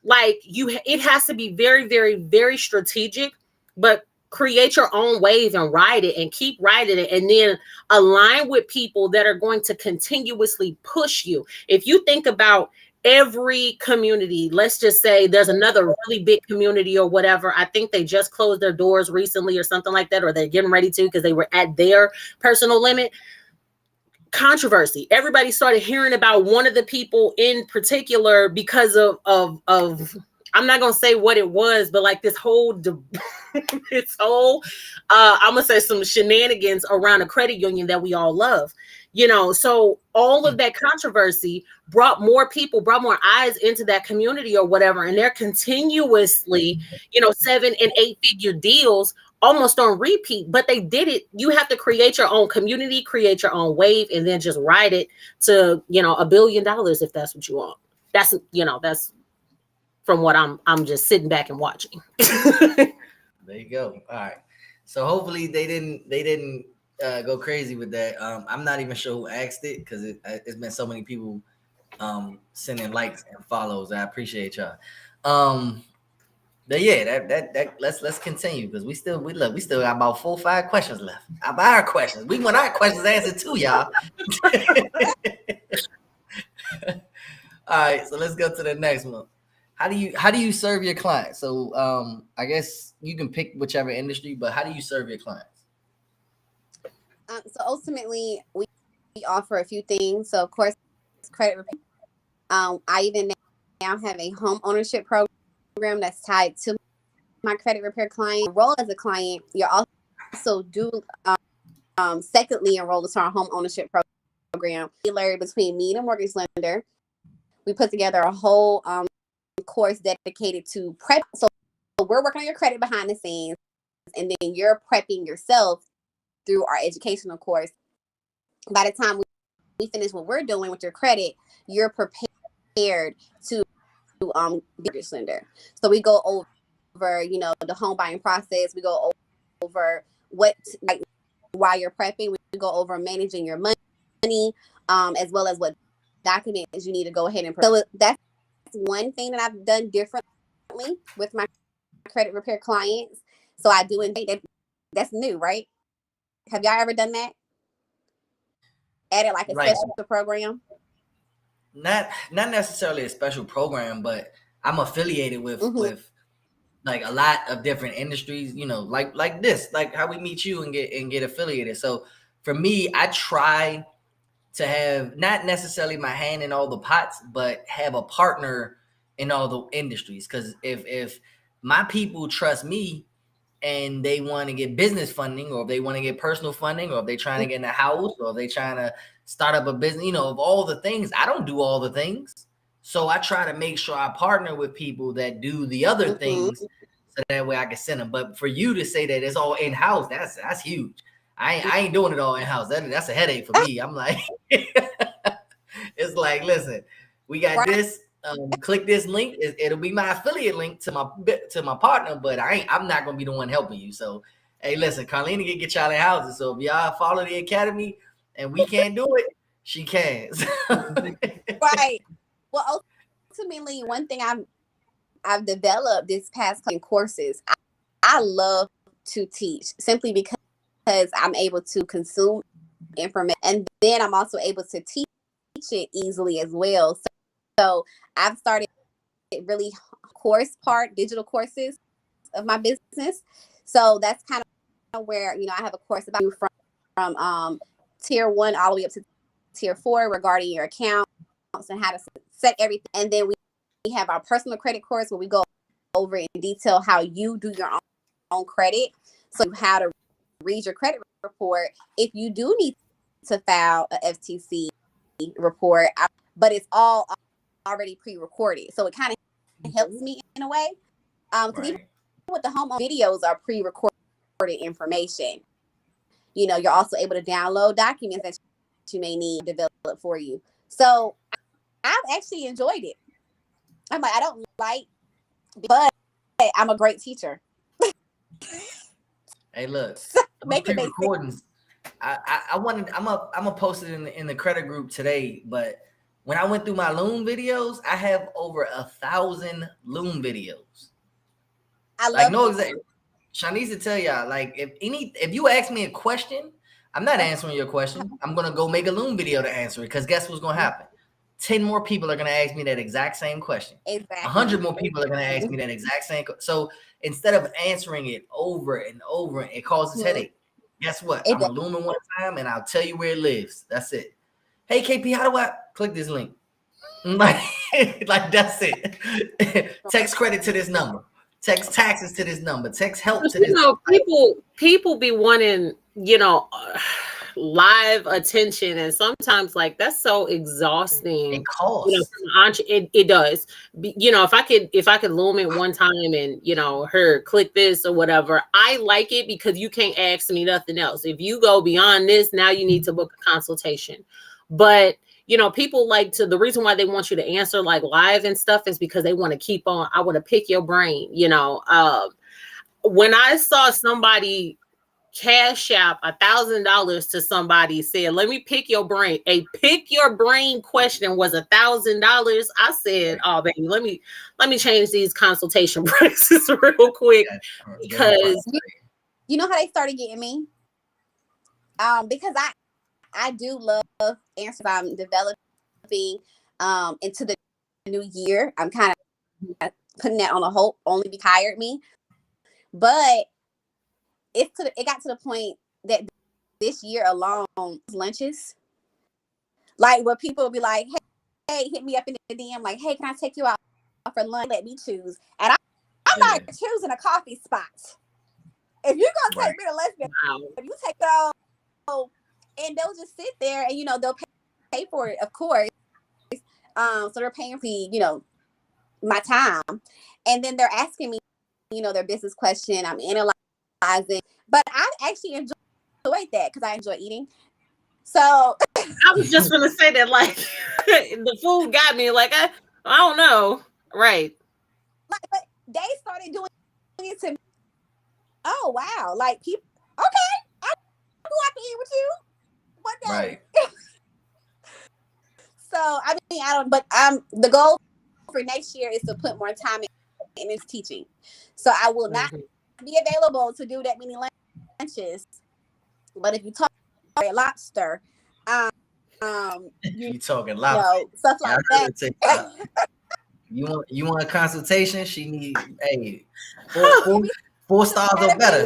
Like it has to be very, very, very strategic, but create your own wave and ride it and keep riding it, and then align with people that are going to continuously push you. If you think about every community, let's just say there's another really big community or whatever. I think they just closed their doors recently or something like that, or they're getting ready to because they were at their personal limit. Controversy. Everybody started hearing about one of the people in particular because of I'm not gonna say what it was, but like this whole I'm gonna say some shenanigans around a credit union that we all love. So all of that controversy brought more people, brought more eyes into that community or whatever, and they're continuously, 7 and 8 figure deals almost on repeat, but they did it. You have to create your own community, create your own wave, and then just ride it to, $1 billion if that's what you want. That's from what I'm just sitting back and watching. There you go. All right. So hopefully they didn't go crazy with that. I'm not even sure who asked it because it's been so many people sending likes and follows. I appreciate y'all. But yeah, that let's continue because we still got about 4 or 5 questions left. About our questions. We want our questions answered too, y'all. All right, so let's go to the next one. How do you serve your clients? So I guess you can pick whichever industry, but how do you serve your clients? So ultimately, we offer a few things. So of course, credit repair. I even now have a home ownership program that's tied to my credit repair client. Enroll as a client. You're also secondly enrolled to our home ownership program tailored between me and a mortgage lender. We put together a whole course dedicated to prep. So we're working on your credit behind the scenes, and then you're prepping yourself through our educational course. By the time we finish what we're doing with your credit, you're prepared to be a mortgage lender. So we go over, you know, the home buying process. We go over what, like, while you're prepping, we go over managing your money, as well as what documents you need to go ahead and. So that's one thing that I've done differently with my credit repair clients. So I do think that that's new, right? Have y'all ever done that? Added like a special program? Not necessarily a special program, but I'm affiliated with like a lot of different industries, you know, like this, like how we meet you and get affiliated. So for me, I try to have not necessarily my hand in all the pots, but have a partner in all the industries. Because if my people trust me and they want to get business funding, or if they want to get personal funding, or if they're trying to get in a house, or if they trying to start up a business, you know, of all the things, I don't do all the things. So I try to make sure I partner with people that do the other things, so that way I can send them. But for you to say that it's all in-house, that's huge. I ain't doing it all in-house. That's a headache for me. I'm like, it's like, listen, we got this. Click this link. It'll be my affiliate link to my partner, but I'm not gonna be the one helping you. So, hey, listen, Carlina can get y'all in houses. So if y'all follow the academy and we can't do it, she can. Right. Well, ultimately, one thing I've developed this past courses, I love to teach simply because I'm able to consume information, and then I'm also able to teach it easily as well. So I've started really digital courses of my business. So that's kind of where, you know, I have a course about from tier 1 all the way up to tier 4 regarding your accounts and how to set everything. And then we have our personal credit course where we go over in detail how you do your own credit. So how to read your credit report if you do need to file a FTC report, but it's all already pre-recorded. So it kind of helps me in a way. Because even with the home videos are pre-recorded information. You know, you're also able to download documents that you may need developed for you. So I've actually enjoyed it. I'm like, I don't like, but I'm a great teacher. Hey, look, make it recordings. I'm gonna post it in the credit group today. But when I went through my Loom videos, I have over 1,000 Loom videos. I love no exactly. Shanice to tell y'all, like, if you ask me a question, I'm not answering your question. I'm gonna go make a Loom video to answer it, because guess what's gonna happen? 10 more people are gonna ask me that exact same question. Exactly. 100 more people are gonna ask me that exact same. So instead of answering it over and over, it causes headache. Guess what? I'm gonna Loom it one time, and I'll tell you where it lives. That's it. Hey KP, how do I click this link? Like that's it. Text credit to this number. Text taxes to this number. Text help to this. You know, people be wanting, you know, live attention, and sometimes like that's so exhausting. It costs. You know, it does. You know, if I could Loom it one time and, you know, click this or whatever, I like it because you can't ask me nothing else. If you go beyond this, now you need to book a consultation. But you know, people the reason why they want you to answer like live and stuff is because they want to keep on. I want to pick your brain. You know, when I saw somebody cash out $1,000 to somebody, said, "Let me pick your brain." A pick your brain question was $1,000. I said, "Oh, baby, let me change these consultation prices real quick," because you know how they started getting me. Because I do love answers. I'm developing into the new year. I'm kind of putting that on a hold only because it hired me. But it got to the point that this year alone, lunches, like where people will be like, hey, hit me up in the DM, like, hey, can I take you out for lunch? Let me choose. And I'm not choosing a coffee spot. If you're going to take me to lunch, if you take it all, and they'll just sit there and, you know, they'll pay for it, of course. So they're paying for, my time. And then they're asking me, their business question. I'm analyzing. But I actually enjoyed that because I enjoy eating. So I was just gonna say that, like, the food got me. Like, I don't know, right? but they started doing it to me. Oh wow! Like people, okay, I'll go out to eat with you one day. Right. So I mean, I don't. But the goal for next year is to put more time in this teaching. So I will not be available to do that many lunches. But if you talk about lobster, you talking lobster, stuff like that. You want a consultation? She need 4 stars or better.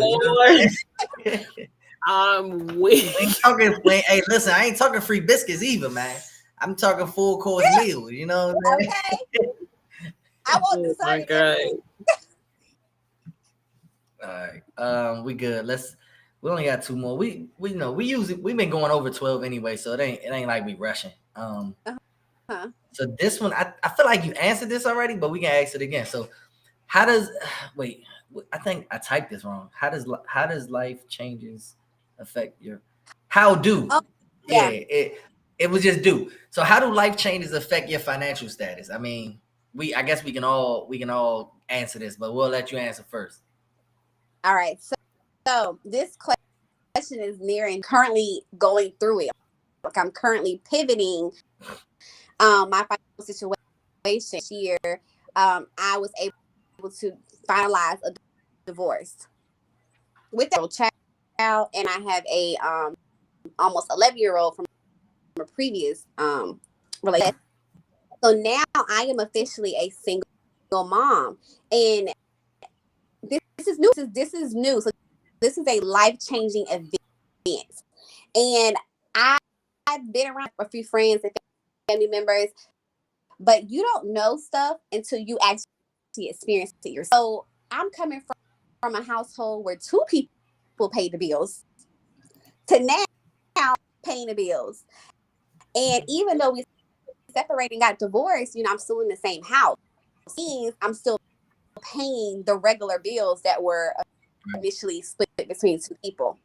I'm weak. Hey, listen, I ain't talking free biscuits either, man. I'm talking full course meal. You know what I'm saying? Okay. I want dessert. All right. We good. We only got 2 more. We've been going over 12 anyway, so it ain't like we rushing. So this one, I feel like you answered this already, but we can ask it again. So how does I think I typed this wrong. How does life changes affect your it was just do. So how do life changes affect your financial status? I mean, I guess we can all answer this, but we'll let you answer first. All right. So this question is near and currently going through it. Like I'm currently pivoting my financial situation this year. I was able to finalize a divorce with a child, and I have a almost 11-year-old from a previous relationship. So now I am officially a single mom, and this is new. This is new. So this is a life-changing event, and I've been around a few friends and family members, but you don't know stuff until you actually experience it yourself. So I'm coming from a household where 2 people paid the bills to now paying the bills. And even though we separated and got divorced, I'm still in the same house. I'm still paying the regular bills that were initially split between 2 people.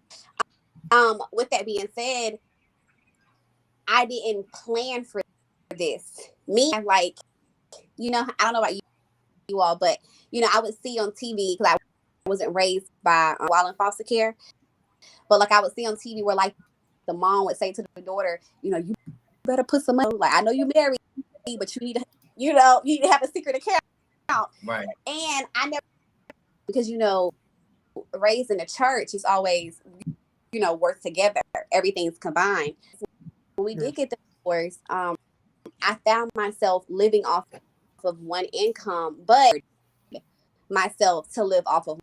With that being said, I didn't plan for this. I don't know about you all, but I would see on TV, because I wasn't raised by while in foster care, but like I would see on TV where like the mom would say to the daughter, you better put some money. Like, I know you married, but you need to, you need to have a secret account. Right. And I never, because raised in the church is always, work together. Everything's combined. When we did get divorced, I found myself living off of one income, but myself to live off of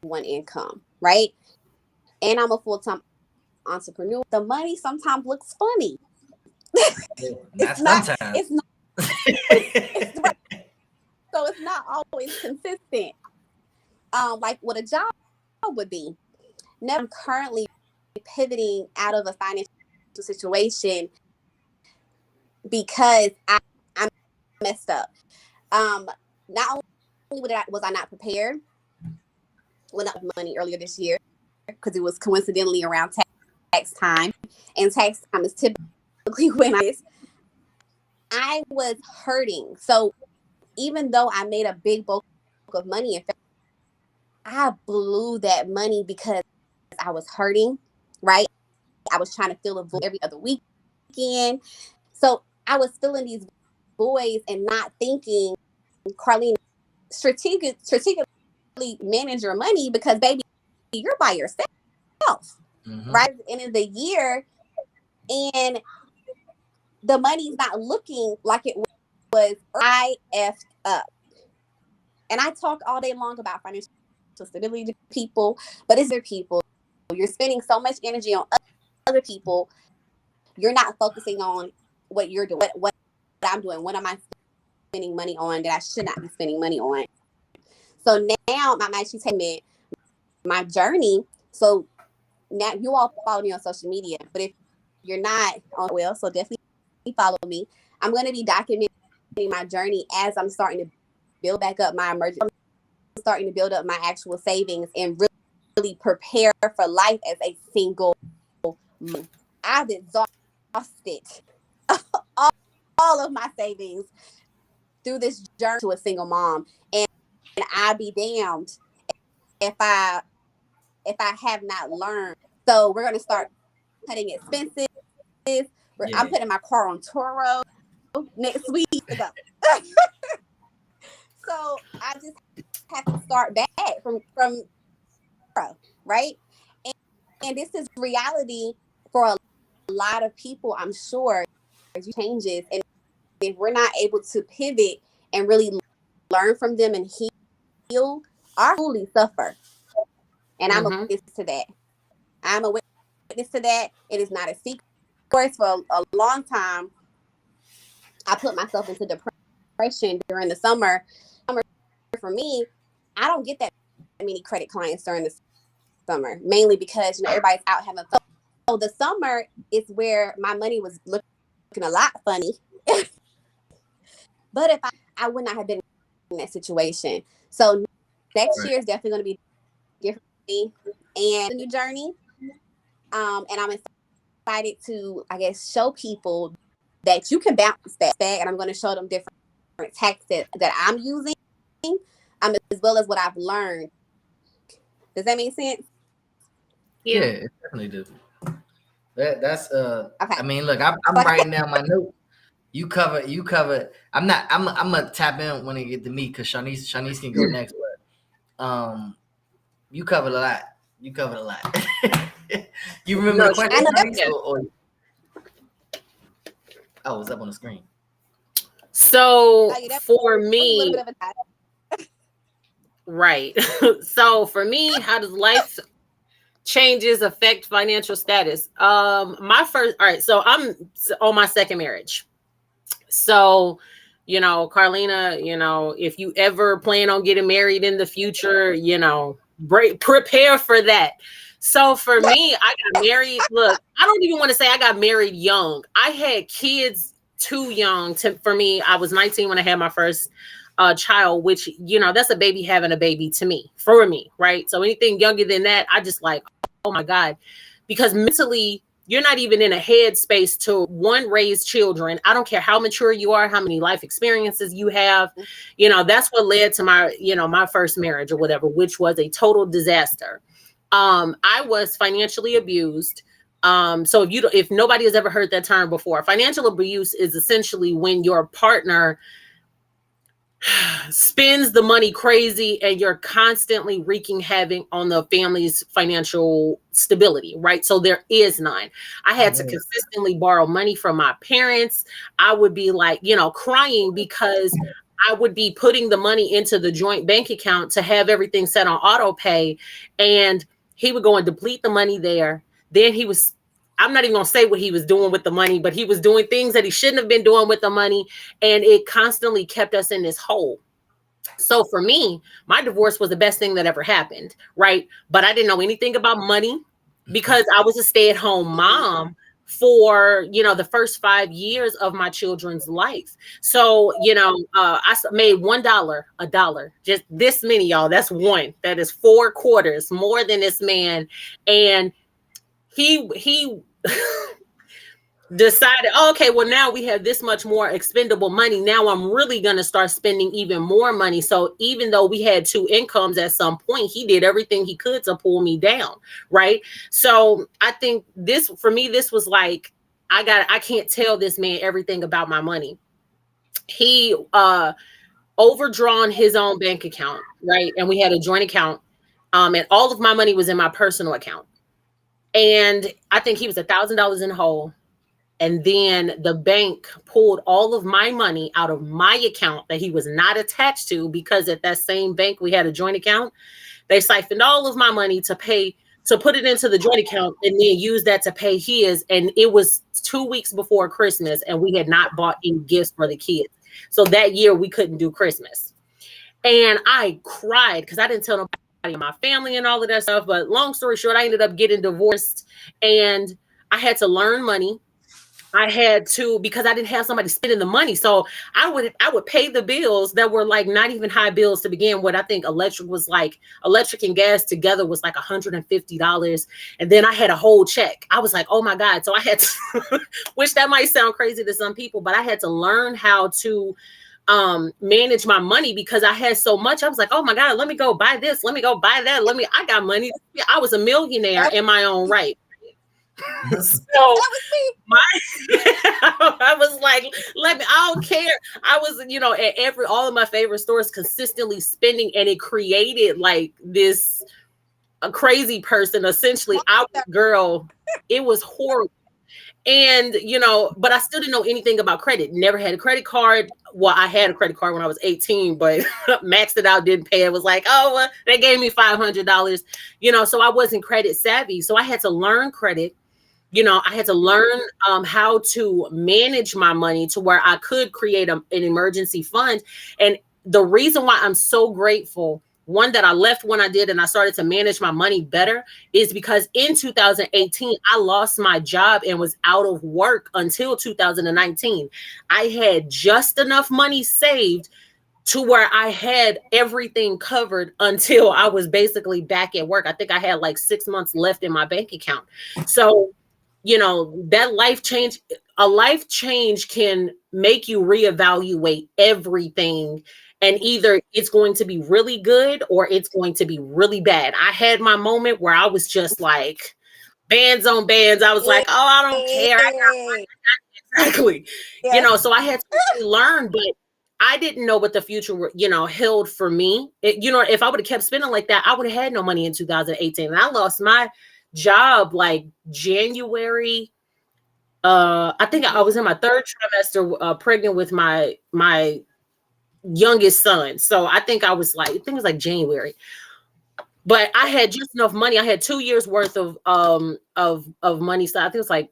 one income, right? And I'm a full-time entrepreneur. The money sometimes looks funny. It's not. So it's not always consistent. Like what a job would be. Now I'm currently pivoting out of a financial situation because I messed up. Not only was I not prepared when I had money earlier this year, because it was coincidentally around tax time, and tax time is typically when I was hurting. So even though I made a big bulk of money, I blew that money because I was hurting, right? I was trying to fill a void every other weekend. So I was filling these voids and not thinking, Carlene, strategically manage your money, because baby, you're by yourself, right? At the end of the year, and the money's not looking like it was. I effed up. And I talk all day long about financial stability to people, but it's their people. You're spending so much energy on other people. You're not focusing on what you're doing, what I'm doing. What am I spending money on that I should not be spending money on? So now I'm actually taking my journey. So now you all follow me on social media, but if you're not on, so definitely follow me. I'm going to be documenting my journey as I'm starting to build back up my emergency. I'm starting to build up my actual savings and really prepare for life as a single mom. I've exhausted all of my savings through this journey to a single mom, and I'd be damned if I have not learned. So we're going to start cutting expenses. I'm putting my car on Turo next week to go. So I just have to start back from right? And this is reality for a lot of people, I'm sure. Changes, and if we're not able to pivot and really learn from them and heal, our truly suffer. And I'm a witness to that. I'm a witness to that. It is not a secret. Of course, for a long time, I put myself into depression during the summer. For me, I don't get that many credit clients during the summer, mainly because everybody's out having fun. So the summer is where my money was looking a lot funny. But if I would not have been in that situation. So next year is definitely going to be different and a new journey. And I'm excited to, I guess, show people that you can bounce back. And I'm going to show them different tactics that I'm using, as well as what I've learned. Does that make sense? Yeah, it definitely does. That's okay. I mean, look, I'm writing down my note. You cover. I'm gonna tap in when it get to me because Shanice can go next. But you covered a lot. You remember the question? Oh, it's up on the screen. So for me, right. So for me, how does life changes affect financial status? So I'm on my second marriage. So, Carlina, if you ever plan on getting married in the future, prepare for that. So for me, I got married. Look, I don't even want to say I got married young. I had kids too young for me. I was 19 when I had my first child, which, that's a baby having a baby to me, for me, right? So anything younger than that, I just like, oh my God, because mentally, you're not even in a headspace to raise children. I don't care how mature you are, how many life experiences you have. That's what led to my, my first marriage or whatever, which was a total disaster. I was financially abused. So if nobody has ever heard that term before, financial abuse is essentially when your partner spends the money crazy and you're constantly wreaking havoc on the family's financial stability, right? So there is none. I had to consistently borrow money from my parents. I would be like, crying because I would be putting the money into the joint bank account to have everything set on auto pay. And he would go and deplete the money there. Then I'm not even going to say what he was doing with the money, but he was doing things that he shouldn't have been doing with the money. And it constantly kept us in this hole. So for me, my divorce was the best thing that ever happened, right? But I didn't know anything about money because I was a stay-at-home mom for, the first 5 years of my children's life. So, I made $1, just this many, y'all. That's one. That is 4 quarters more than this man. And he decided, okay, well, now we have this much more expendable money. Now I'm really going to start spending even more money. So even though we had 2 incomes at some point, he did everything he could to pull me down. Right. So I think for me, this was like, I can't tell this man everything about my money. He overdrawn his own bank account. Right. And we had a joint account. And all of my money was in my personal account. And I think he was $1,000 in the hole. And then the bank pulled all of my money out of my account that he was not attached to, because at that same bank, we had a joint account. They siphoned all of my money to put it into the joint account and then use that to pay his. And it was 2 weeks before Christmas and we had not bought any gifts for the kids. So that year we couldn't do Christmas. And I cried because I didn't tell nobody in my family and all of that stuff. But long story short, I ended up getting divorced and I had to learn money. I had to, because I didn't have somebody spending the money. So I would pay the bills that were like not even high bills to begin with. I think electric and gas together was like $150. And then I had a whole check. I was like, oh my God. So I had to, which that might sound crazy to some people, but I had to learn how to manage my money because I had so much. I was like, oh my God, let me go buy this. Let me go buy that. I got money. I was a millionaire in my own right. So I was like, I don't care. I was, at all of my favorite stores consistently spending, and it created like a crazy person. Essentially, I was girl. It was horrible. And, but I still didn't know anything about credit. Never had a credit card. Well, I had a credit card when I was 18, but maxed it out, didn't pay. It was like, oh, well, they gave me $500, so I wasn't credit savvy. So I had to learn credit. I had to learn how to manage my money to where I could create an emergency fund. And the reason why I'm so grateful, one, that I left when I did and I started to manage my money better, is because in 2018, I lost my job and was out of work until 2019. I had just enough money saved to where I had everything covered until I was basically back at work. I think I had like 6 months left in my bank account. So that a life change can make you reevaluate everything. And either it's going to be really good or it's going to be really bad. I had my moment where I was just like bands on bands. I was like, oh, I don't care. Exactly. Yeah. So I had to really learn, but I didn't know what the future, held for me. If I would have kept spending like that, I would have had no money in 2018. And I lost my job like January. I think I was in my third trimester, pregnant with my youngest son. So I think it was like January. But I had just enough money. I had 2 years worth of money. So I think it was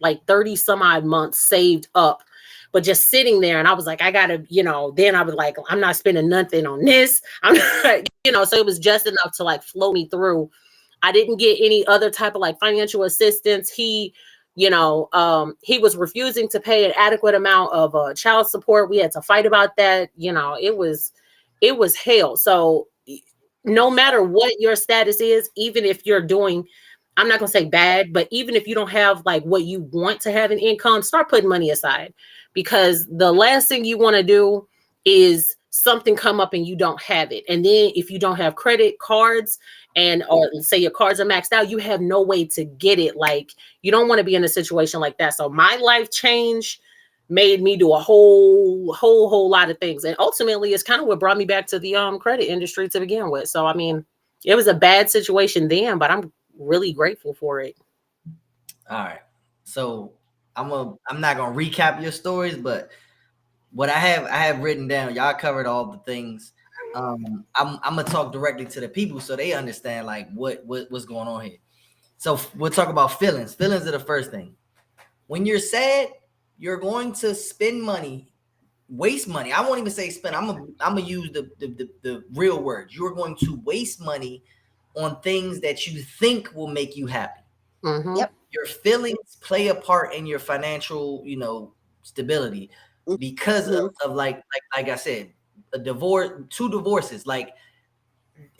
like 30 some odd months saved up, but just sitting there. And I was like, I gotta, then I was like, I'm not spending nothing on this. I'm not, so it was just enough to like flow me through. I didn't get any other type of like financial assistance. He was refusing to pay an adequate amount of child support. We had to fight about that. It was hell. So no matter what your status is, even if you're doing, I'm not going to say bad, but even if you don't have like what you want to have in income, start putting money aside, because the last thing you want to do is something come up and you don't have it. And then if you don't have credit cards or say your cards are maxed out, you have no way to get it. Like, you don't want to be in a situation like that. So my life change made me do a whole lot of things. And ultimately it's kind of what brought me back to the credit industry to begin with. So, I mean, it was a bad situation then, but I'm really grateful for it. All right. So I'm not going to recap your stories, but what I have written down, y'all covered all the things. I'm gonna talk directly to the people so they understand like what's going on here. So we'll talk about feelings. Feelings are the first thing. When you're sad, you're going to spend money, waste money. I won't even say spend. I'm gonna use the real word. You're going to waste money on things that you think will make you happy. Mm-hmm. Yep. Your feelings play a part in your financial, stability. Because of like I said, a divorce, 2 divorces, like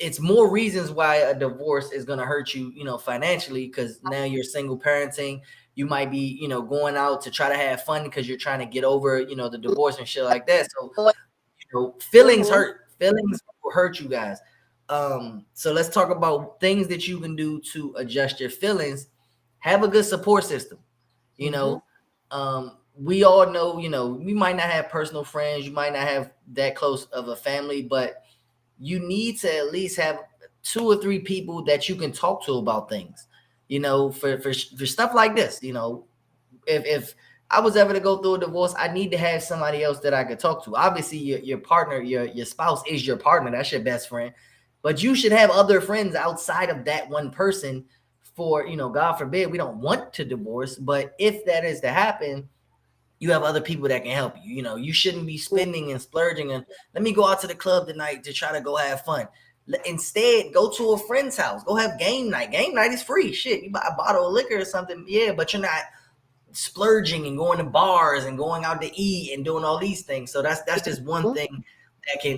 it's more reasons why a divorce is gonna hurt you, financially, because now you're single parenting. You might be, going out to try to have fun because you're trying to get over, the divorce and shit like that. So, feelings hurt. Feelings will hurt you guys. So let's talk about things that you can do to adjust your feelings. Have a good support system. We all know, we might not have personal friends. You might not have that close of a family, but you need to at least have 2 or 3 people that you can talk to about things, for stuff like this. If I was ever to go through a divorce, I need to have somebody else that I could talk to. Obviously, your partner, your spouse is your partner. That's your best friend. But you should have other friends outside of that one person for, God forbid, we don't want to divorce. But if that is to happen, you have other people that can help you. You shouldn't be spending and splurging and let me go out to the club tonight to try to go have fun. Instead, go to a friend's house. Go have game night. Game night is free. Shit, you buy a bottle of liquor or something. Yeah, but you're not splurging and going to bars and going out to eat and doing all these things. So that's just one thing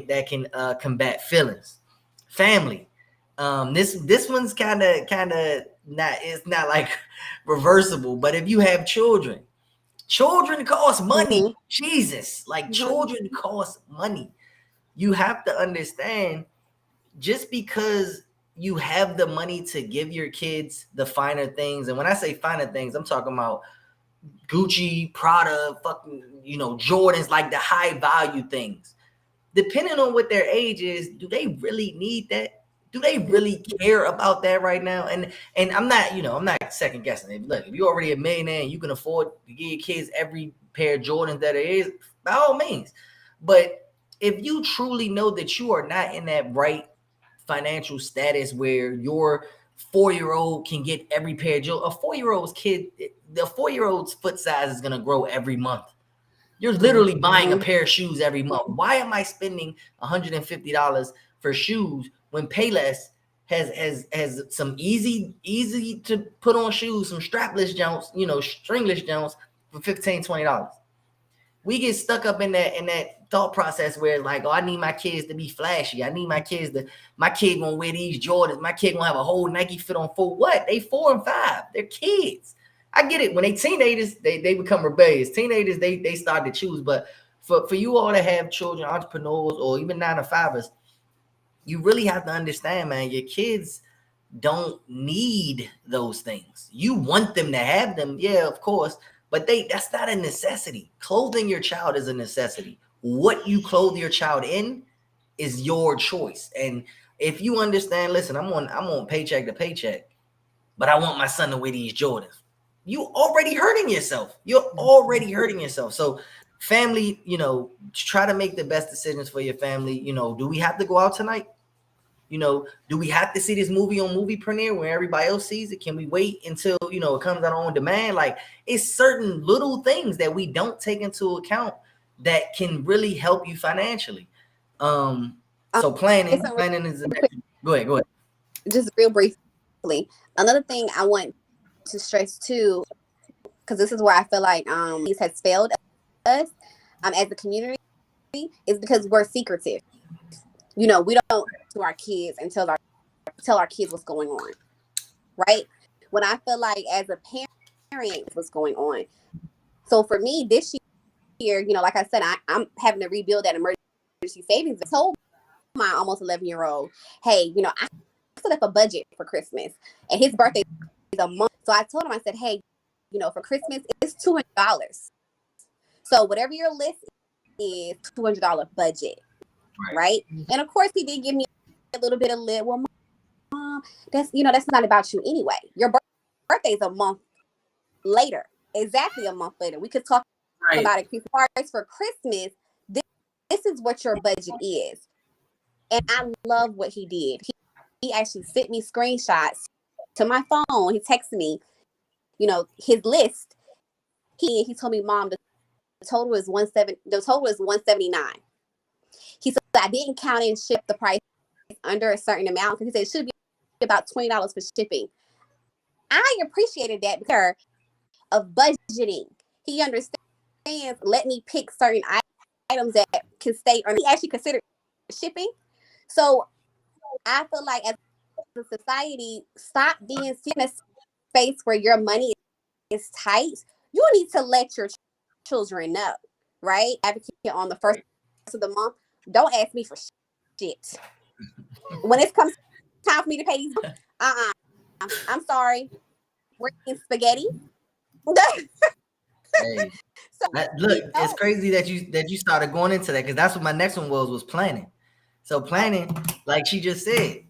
that can combat feelings. Family. This one's kind of not, it's not like reversible, but if you have children cost money. Jesus, like children cost money. You have to understand, just because you have the money to give your kids the finer things, and when I say finer things, I'm talking about Gucci, Prada, fucking, Jordans, like the high value things. Depending on what their age is, do they really need that? Do they really care about that right now? And I'm not, I'm not second guessing. Look, if you're already a millionaire and you can afford to give your kids every pair of Jordans that there is, by all means. But if you truly know that you are not in that right financial status where your 4-year-old can get every pair of Jordans, a 4-year-old's foot size is going to grow every month. You're literally buying a pair of shoes every month. Why am I spending $150 for shoes when Payless has some easy to put on shoes, some strapless joints, stringless joints for $15, $20? We get stuck up in that thought process where it's like, oh, I need my kids to be flashy. I need my kid gonna wear these Jordans. My kid gonna have a whole Nike fit on for what? They 4 and 5. They're kids. I get it. When they teenagers, they become rebellious. Teenagers, they start to choose. But for you all to have children, entrepreneurs, or even 9-to-5ers, you really have to understand, man, your kids don't need those things. You want them to have them, yeah, of course, but that's not a necessity. Clothing your child is a necessity. What you clothe your child in is your choice. And if you understand, listen, I'm on paycheck to paycheck, but I want my son to wear these Jordans. You already hurting yourself. You're already hurting yourself. So family, try to make the best decisions for your family. Do we have to go out tonight? Do we have to see this movie on movie premiere where everybody else sees it? Can we wait until, it comes out on demand? Like, it's certain little things that we don't take into account that can really help you financially. So planning is the next. Go ahead. Just real briefly. Another thing I want to stress too, because this is where I feel like these has failed us as a community, is because we're secretive. We don't to our kids and tell our kids what's going on, right? When I feel like as a parent, what's going on. So for me this year, like I said, I'm having to rebuild that emergency savings. I told my almost 11-year-old, hey, I set up a budget for Christmas, and his birthday is a month. So I told him, I said, hey, for Christmas it's $200. So whatever your list is, $200 budget. Right. And of course he did give me a little bit of lip. Well, mom, that's not about you anyway. Your birthday's a month later. Exactly a month later. We could talk about it. For Christmas, this is what your budget is. And I love what he did. He actually sent me screenshots to my phone. He texted me, his list. He told me, Mom, the total is $179. He said, I didn't count and ship the price under a certain amount, because he said it should be about $20 for shipping. I appreciated that because of budgeting. He understands, let me pick certain items that can stay, or he actually considered shipping. So I feel like as a society, stop being in a space where your money is tight. You need to let your children know, right? Advocate on the first of the month. Don't ask me for shit. When it comes time for me to pay these, I'm sorry. We're eating spaghetti. Hey, look, it's crazy that you started going into that, because that's what my next one was planning. So planning, like she just said,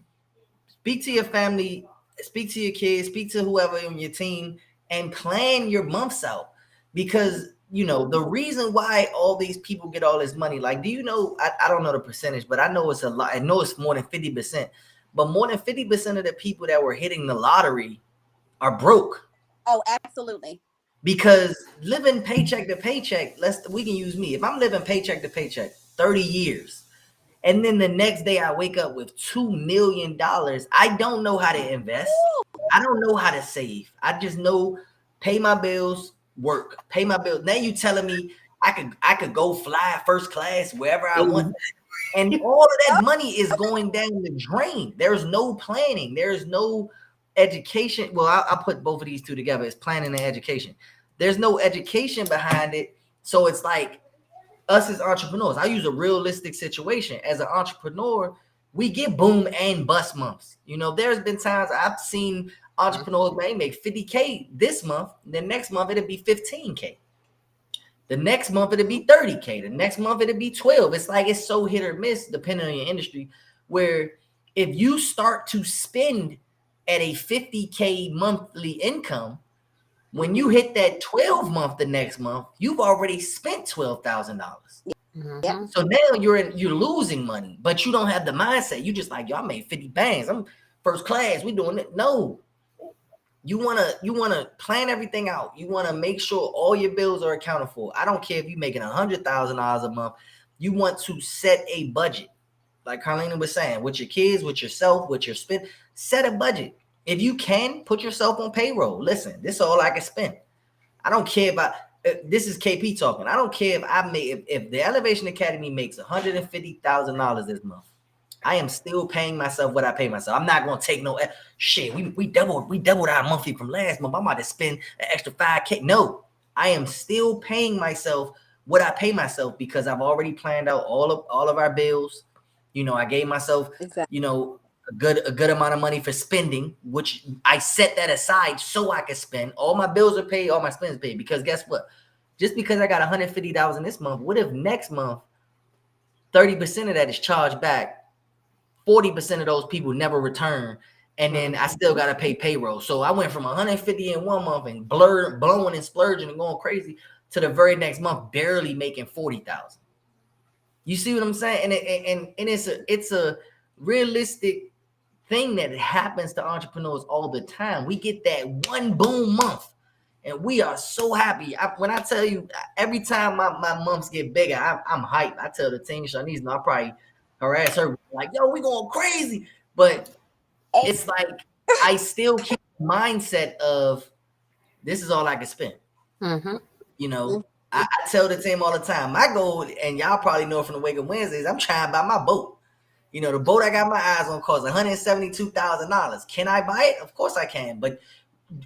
speak to your family, speak to your kids, speak to whoever on your team, and plan your months out. Because the reason why all these people get all this money, like, do you know, I don't know the percentage, but I know it's a lot. I know it's more than 50%, but more than 50% of the people that were hitting the lottery are broke. Oh, absolutely. Because living paycheck to paycheck, we can use me. If I'm living paycheck to paycheck 30 years, and then the next day I wake up with $2 million, I don't know how to invest. I don't know how to save. I just know pay my bills, work, pay my bills. Now you telling me I could go fly first class wherever I want, and all of that money is going down the drain. There's no planning. There's no education. Well, I'll put both of these two together. It's planning and education. There's no education behind it. So it's like us as entrepreneurs. I use a realistic situation. As an entrepreneur, we get boom and bust months. You know, there's been times I've seen entrepreneurs may make 50K this month. The next month it'll be 15K. The next month it'll be 30K. The next month it'll be 12. It's like it's so hit or miss depending on your industry. Where if you start to spend at a 50K monthly income, when you hit that 12 month the next month, you've already spent $12,000. Mhm. So now you're losing money, but you don't have the mindset. You just like, yo, I made 50 bands. I'm first class. We doing it. No. You wanna plan everything out. You wanna make sure all your bills are accounted for. I don't care if you're making $100,000 a month. You want to set a budget, like Carlina was saying, with your kids, with yourself, with your spend. Set a budget. If you can, put yourself on payroll. Listen, this is all I can spend. I don't care about. This is KP talking. I don't care if the Elevation Academy makes $150,000 this month. I am still paying myself what I pay myself. I'm not gonna take no shit. We doubled our monthly from last month. I'm about to spend an extra 5K. No, I am still paying myself what I pay myself because I've already planned out all of our bills. You know, I gave myself, you know, a good amount of money for spending, which I set that aside so I could spend. All my bills are paid, all my spends paid. Because guess what? Just because I got $150 in this month, what if next month 30% of that is charged back? 40% of those people never return, and then I still got to pay payroll. So I went from 150 in one month and blowing and splurging and going crazy to the very next month barely making 40,000. You see what I'm saying? And it's a realistic thing that happens to entrepreneurs all the time. We get that one boom month, and we are so happy. When I tell you, every time my months get bigger, I'm hyped. I tell the team, Shanice, no, I probably harass her like, yo, we going crazy. But it's like I still keep the mindset of this is all I can spend. Mm-hmm. You know, I tell the team all the time, my goal, and y'all probably know from the Wake Up Wednesdays, I'm trying to buy my boat. You know, the boat I got my eyes on costs $172,000. Can I buy it? Of course I can. But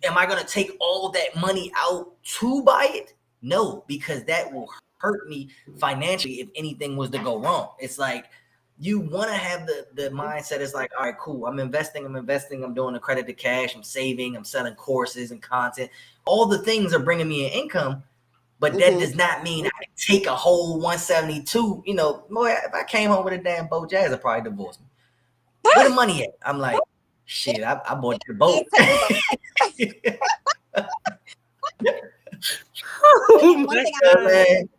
am I going to take all that money out to buy it? No, because that will hurt me financially if anything was to go wrong. It's like, you want to have the mindset is like, all right, cool. I'm investing. I'm doing the credit to cash. I'm saving. I'm selling courses and content. All the things are bringing me an income, but that does not mean I can take a whole 172. You know, boy, if I came home with a damn boat, Jazz would probably divorce me. Where the money at? I'm like, shit, I bought the boat. Oh One thing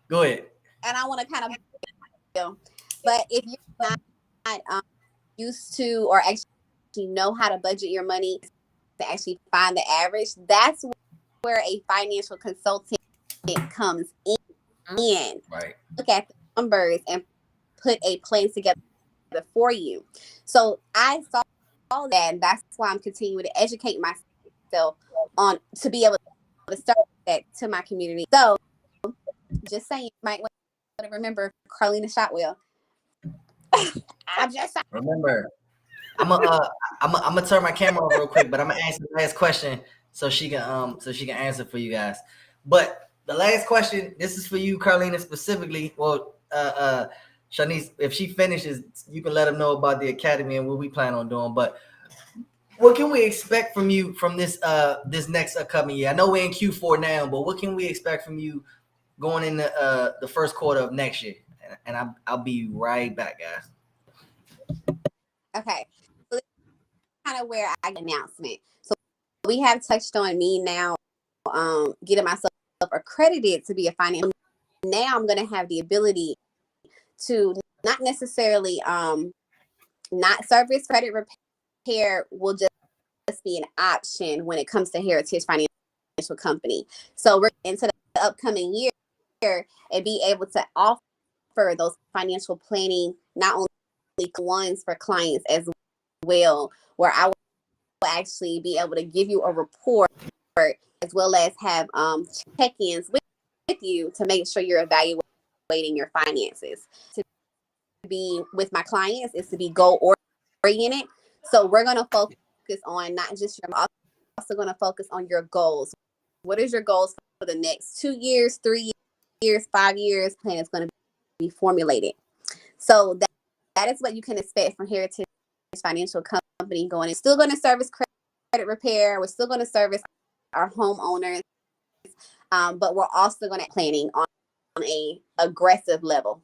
Go ahead. And I want to kind of, but if you're not used to or actually know how to budget your money to actually find the average, that's where a financial consultant comes in. Right. Look at the numbers and put a plan together for you. So I saw that, and that's why I'm continuing to educate myself on to be able to start that to my community. So just saying, you might want to remember Carlina Shotwell. I'm just saying. Remember, I'm gonna turn my camera on real quick, but I'm gonna answer the last question so she can answer for you guys. But the last question, this is for you, Carlina, specifically. Well, Shanice, if she finishes, you can let them know about the academy and what we plan on doing. But what can we expect from you from this this next upcoming year? I know we're in Q4 now, but what can we expect from you going into the first quarter of next year? And I'll be right back, guys. Okay. So this is kind of where I get an announcement. So we have touched on me now getting myself accredited to be a financial. Now I'm going to have the ability to not necessarily not service credit repair will just be an option when it comes to Heritage Financial Company. So we're into the upcoming year and be able to offer those financial planning, not only ones for clients as well, where I will actually be able to give you a report as well as have check-ins with you to make sure you're evaluating your finances. To be with my clients is to be goal oriented. So we're going to focus on not just your, also going to focus on your goals. What is your goals for the next 2 years, 3 years, 5 years? Plan is going to be formulated. So that is what you can expect from Heritage Financial Company going. It's still going to service credit repair. We're still going to service our homeowners, but we're also going to planning on a aggressive level.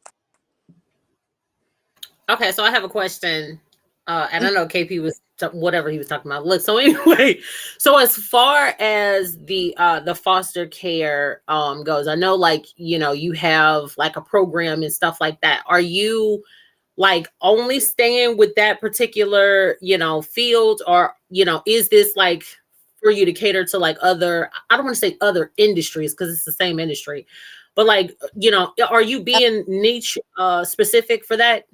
Okay, so I have a question, and I know KP was whatever he was talking about. Look, so anyway, so as far as the foster care goes, I know, like, you know, you have like a program and stuff like that. Are you like only staying with that particular, you know, field, or, you know, is this like for you to cater to like other, I don't want to say other industries because it's the same industry, but like, you know, are you being niche specific for that?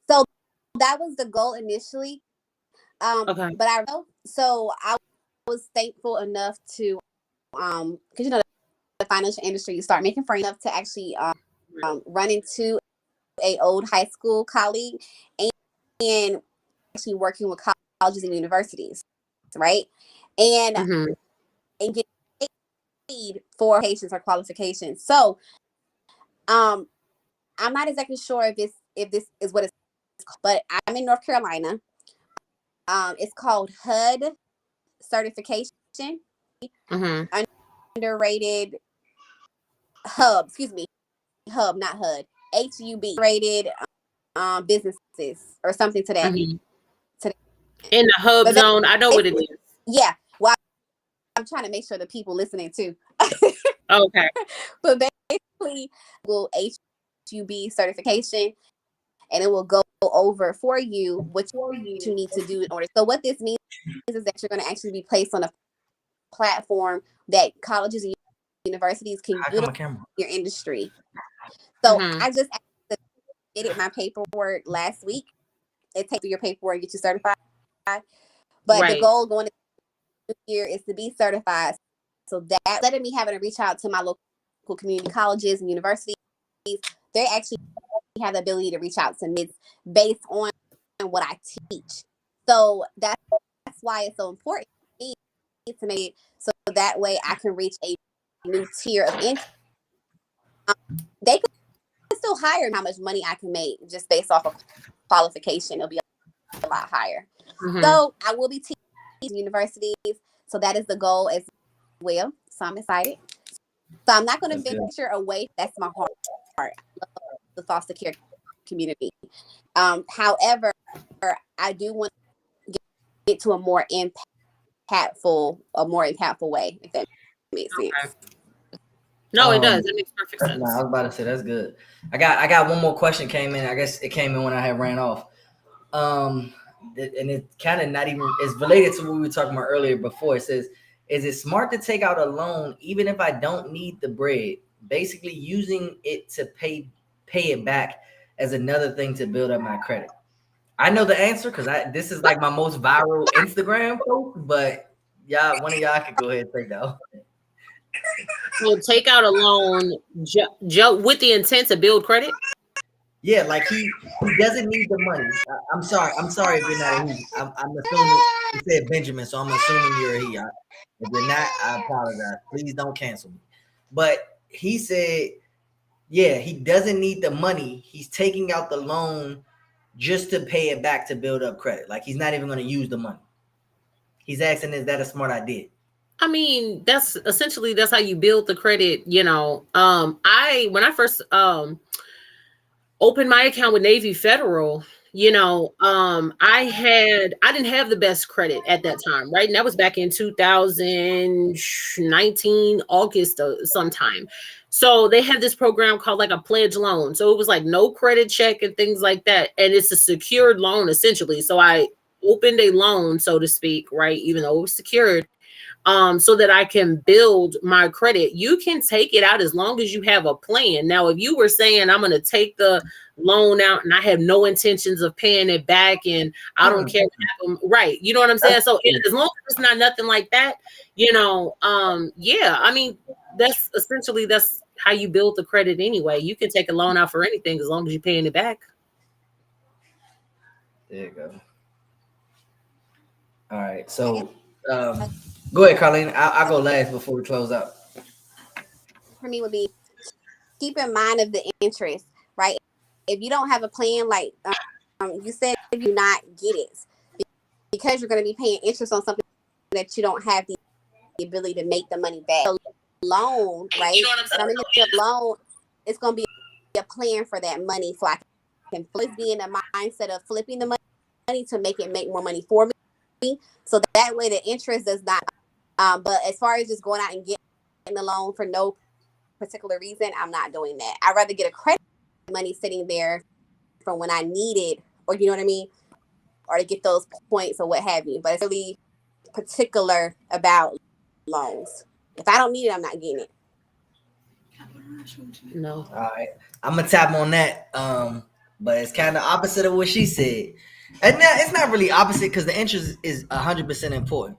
So that was the goal initially. Okay. But I was thankful enough to, because you know, the financial industry, you start making friends enough to actually run into a old high school colleague and actually working with colleges and universities, right? And and get paid for patients or qualifications. So I'm not exactly sure if this is what it's called, but I'm in North Carolina. It's called HUD certification. Underrated hub, hub, not HUD. HUB rated businesses or something to that. In the hub zone, I know what it is. Yeah. Well, I'm trying to make sure the people listening too. Okay. But basically, Google HUB certification, and it will go over for you what you need to do in order. So what this means is that you're going to actually be placed on a platform that colleges and universities can utilize your industry. So I just submitted my paperwork last week. It takes your paperwork, get you certified. But the goal going into this year is to be certified. So that instead of me having to reach out to my local community colleges and universities, they actually have the ability to reach out to me based on what I teach. So that's why it's so important to make it so that way I can reach a new tier of income. They can still hire how much money I can make just based off of qualification. It'll be a lot higher. So I will be teaching universities. So that is the goal as well. So I'm excited. So I'm not going to venture away. That's my heart. I love the foster care community. However, I do want to get to a more impactful way, if that makes sense. No, it does. It makes perfect sense. I was about to say that's good. I got one more question came in. I guess it came in when I had ran off. And it kind of not even, it's related to what we were talking about earlier before. It says, is it smart to take out a loan even if I don't need the bread? Basically using it to pay it back as another thing to build up my credit. I know the answer because this is like my most viral Instagram post, but one of y'all could go ahead and take that. So take out a loan with the intent to build credit? Yeah, like he doesn't need the money. I'm sorry if you're not a he. I'm assuming you said Benjamin, so I'm assuming you're a he. If you're not, I apologize. Please don't cancel me. But he said, yeah, he doesn't need the money. He's taking out the loan just to pay it back to build up credit. Like he's not even going to use the money. He's asking, is that a smart idea? I mean, that's how you build the credit. You know, when I first opened my account with Navy Federal, you know, I didn't have the best credit at that time, right? And that was back in 2019, August sometime. So they had this program called like a pledge loan. So it was like no credit check and things like that. And it's a secured loan essentially. So I opened a loan, so to speak, right? Even though it was secured. so that I can build my credit. You can take it out as long as you have a plan. Now, if you were saying I'm going to take the loan out and I have no intentions of paying it back and I don't care what happens, right? You know what I'm saying? So as long as it's not nothing like that, yeah, I mean, that's how you build the credit anyway. You can take a loan out for anything as long as you're paying it back. There you go. All right. So go ahead, Colleen. I'll go last before we close out. For me would be keep in mind of the interest, right? If you don't have a plan, like you said, if you not get it because you're going to be paying interest on something that you don't have the ability to make the money back. A loan, right? You know what I'm saying? When I get a loan, it's going to be a plan for that money, so I can always be in the mindset of flipping the money to make more money for me. So that way, the interest does not. But as far as just going out and getting the loan for no particular reason, I'm not doing that. I'd rather get a credit money sitting there from when I need it, or you know what I mean, or to get those points or what have you. But it's really particular about loans. If I don't need it, I'm not getting it. No. All right. I'm gonna tap on that. But it's kind of opposite of what she said. And now it's not really opposite because the interest is 100% important.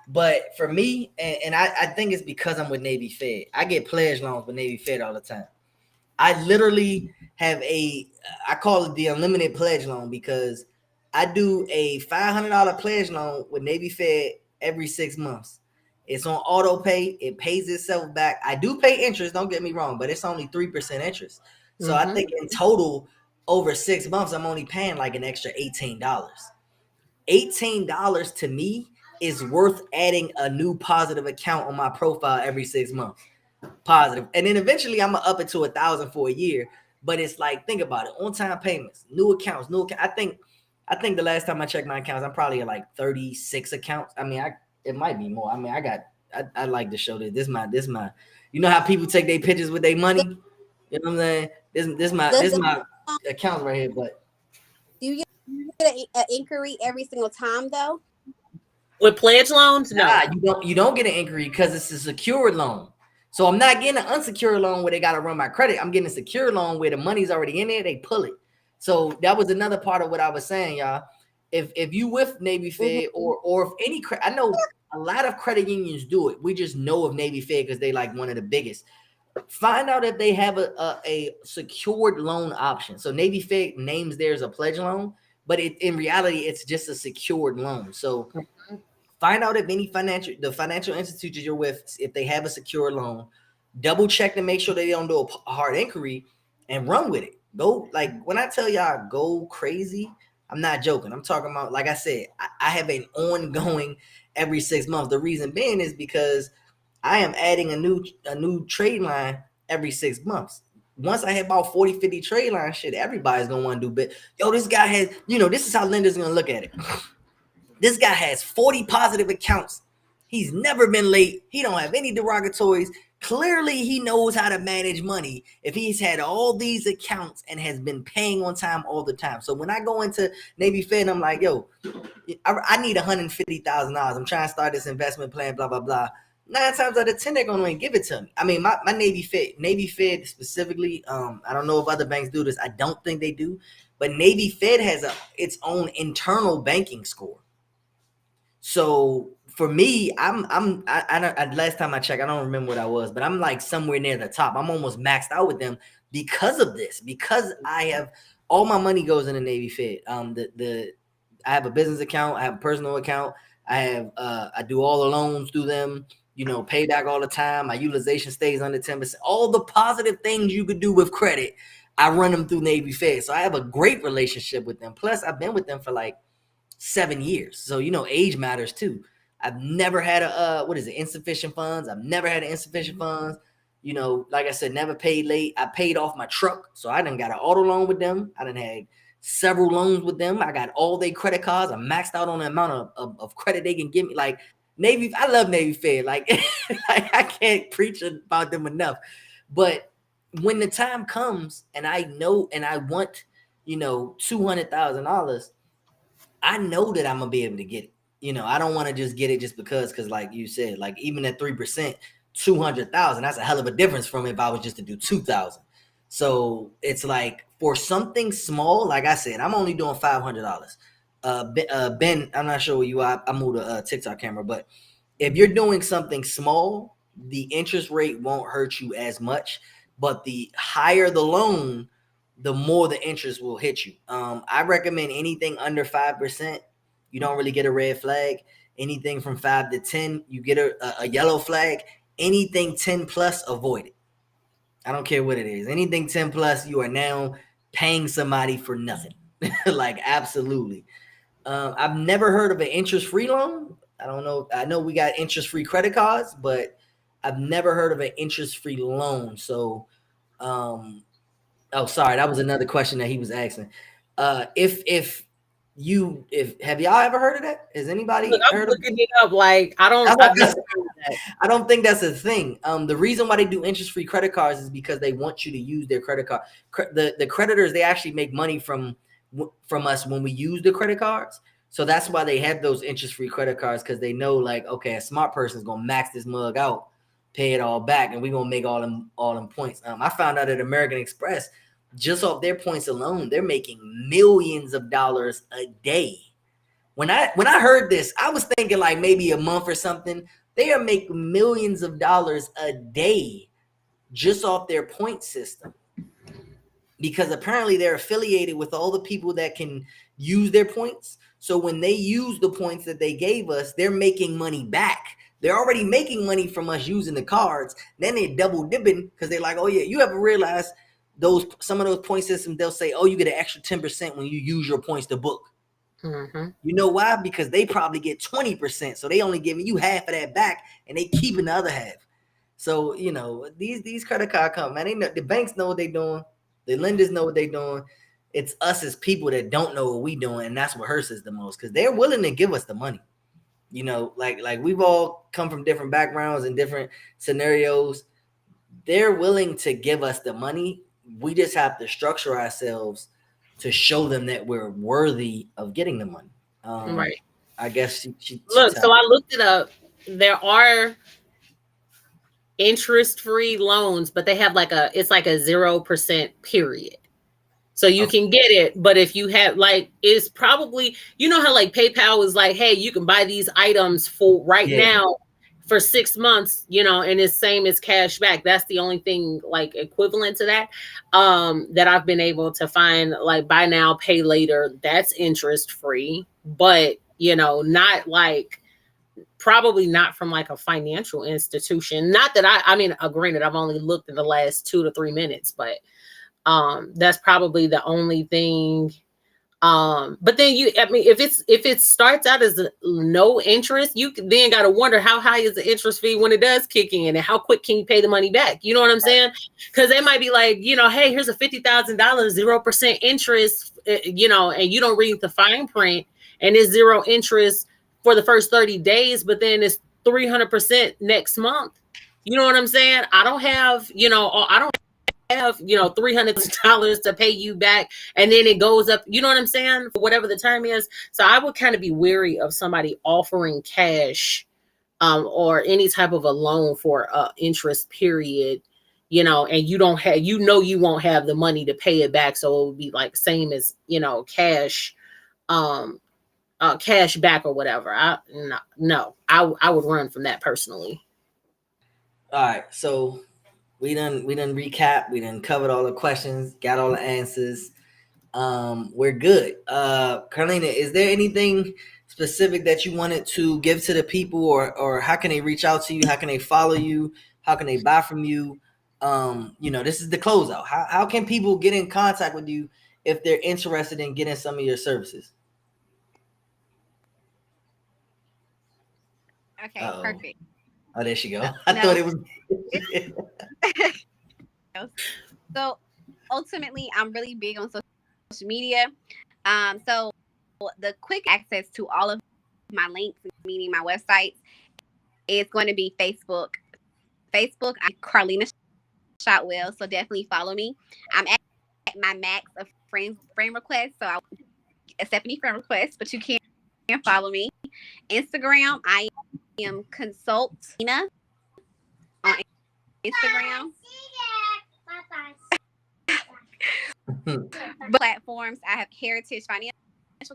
But for me, and I think it's because I'm with Navy Fed. I get pledge loans with Navy Fed all the time. I literally have I call it the unlimited pledge loan because I do a $500 pledge loan with Navy Fed every 6 months. It's on auto pay. It pays itself back. I do pay interest, don't get me wrong, but it's only 3% interest. So I think in total, over 6 months, I'm only paying like an extra $18. $18 to me is worth adding a new positive account on my profile every 6 months. Positive. And then eventually I'm gonna up it to $1,000 for a year. But it's like, think about it. On-time payments, new accounts. I think the last time I checked my accounts, I'm probably at like 36 accounts. I mean, it might be more. I mean, I like to show this my you know how people take their pictures with their money? You know what I'm saying? This my accounts right here. But do you get an inquiry every single time though? With pledge loans? No. You don't get an inquiry because it's a secured loan. So I'm not getting an unsecured loan where they got to run my credit. I'm getting a secure loan where the money's already in there. They pull it. So that was another part of what I was saying, y'all. If you with Navy Fed or if any I know a lot of credit unions do it. We just know of Navy Fed because they like one of the biggest. Find out if they have a secured loan option. So Navy Fed names theirs a pledge loan, but in reality, it's just a secured loan. So find out if the financial institutions you're with, if they have a secure loan, double check to make sure they don't do a hard inquiry and run with it. Go, like when I tell y'all go crazy, I'm not joking. I'm talking about, like I said, I have an ongoing every 6 months. The reason being is because I am adding a new trade line every 6 months. Once I hit about 40, 50 trade line shit, everybody's gonna want to do bit. Yo, this guy has, this is how lenders are gonna look at it. This guy has 40 positive accounts. He's never been late. He don't have any derogatories. Clearly, he knows how to manage money if he's had all these accounts and has been paying on time all the time. So when I go into Navy Fed, I'm like, yo, I need $150,000. I'm trying to start this investment plan, blah, blah, blah. 9 times out of 10, they're going to give it to me. I mean, my Navy Fed specifically, I don't know if other banks do this. I don't think they do. But Navy Fed has its own internal banking score. So for me, I last time I checked, I don't remember what I was, but I'm like somewhere near the top. I'm almost maxed out with them because of this, because I have all my money goes in the Navy Fed. I have a business account, I have a personal account, I do all the loans through them, pay back all the time. My utilization stays under 10%. All the positive things you could do with credit, I run them through Navy Fed. So I have a great relationship with them. Plus, I've been with them for like 7 years. So, age matters too. I've never had insufficient funds. I've never had insufficient funds. Like I said, never paid late. I paid off my truck. So I done got an auto loan with them. I done had several loans with them. I got all their credit cards. I'm maxed out on the amount of credit they can give me. Like Navy, I love Navy Fed. Like, I can't preach about them enough. But when the time comes and I know and I want, $200,000, I know that I'm gonna be able to get it. I don't want to just get it just because like you said, like even at 3%, 200,000, that's a hell of a difference from if I was just to do 2,000. So it's like for something small, like I said, I'm only doing $500. Ben, I'm not sure where you are. I moved a TikTok camera, but if you're doing something small, the interest rate won't hurt you as much. But the higher the loan, the more the interest will hit you. I recommend anything under 5%. You don't really get a red flag. Anything from 5 to 10, you get a yellow flag. Anything 10 plus, avoid it. I don't care what it is. Anything 10 plus, you are now paying somebody for nothing. Like, absolutely. I've never heard of an interest-free loan. I don't know. I know we got interest-free credit cards, but I've never heard of an interest-free loan. So, oh, sorry, that was another question that he was asking. If have y'all ever heard of that? Has anybody heard of looking it up? Like, I don't think that's a thing. The reason why they do interest-free credit cards is because they want you to use their credit card. The creditors, they actually make money from us when we use the credit cards. So that's why they have those interest-free credit cards, because they know, like, okay, a smart person is gonna max this mug out, pay it all back, and we're gonna make all them points. I found out at American Express, just off their points alone, they're making millions of dollars a day. When I heard this, I was thinking like maybe a month or something. They are making millions of dollars a day just off their point system, because apparently they're affiliated with all the people that can use their points. So when they use the points that they gave us, they're making money back. They're already making money from us using the cards. Then they're double dipping, because they're like, oh yeah, you ever realize some of those point systems, they'll say, oh, you get an extra 10% when you use your points to book. Mm-hmm. You know why? Because they probably get 20%. So they only giving you half of that back, and they keeping the other half. So, these credit card companies, man, the banks know what they're doing. The lenders know what they're doing. It's us as people that don't know what we're doing, and that's what hurts us the most, because they're willing to give us the money. Like we've all come from different backgrounds and different scenarios. They're willing to give us the money. We just have to structure ourselves to show them that we're worthy of getting the money. Right. I guess she look. So I looked it up. There are interest-free loans, but they have it's like a 0% period. So you can get it, but if you have it's probably, how like PayPal is like, hey, you can buy these items for now for 6 months, and it's same as cash back. That's the only thing like equivalent to that, that I've been able to find, like buy now, pay later. That's interest free, but not like, probably not from like a financial institution. Not that I mean, granted, I've only looked in the last 2 to 3 minutes, but that's probably the only thing. But then if it starts out as no interest, you then got to wonder how high is the interest fee when it does kick in, and how quick can you pay the money back? You know what I'm saying? Because they might be like, hey, here's a $50,000, 0% interest, and you don't read the fine print, and it's 0 interest for the first 30 days, but then it's 300% next month. You know what I'm saying? I don't have, $300 to pay you back, and then it goes up, you know what I'm saying, for whatever the term is. So I would kind of be wary of somebody offering cash or any type of a loan for interest period, and you don't have, you won't have the money to pay it back, so it would be like same as cash cash back or whatever. I would run from that personally. All right, so we done recap. We done covered all the questions, got all the answers. We're good. Carlina, is there anything specific that you wanted to give to the people, or how can they reach out to you? How can they follow you? How can they buy from you? This is the closeout. How can people get in contact with you if they're interested in getting some of your services? Okay, perfect. Oh, there she go. I thought it was. So ultimately, I'm really big on social media. So the quick access to all of my links, meaning my websites, is going to be Facebook. I'm Carlina Shotwell, so definitely follow me. I'm at my max of friend requests, so I'll accept any friend requests, but you can follow me. Instagram, I am Consultina on Instagram. Platforms, I have Heritage Financial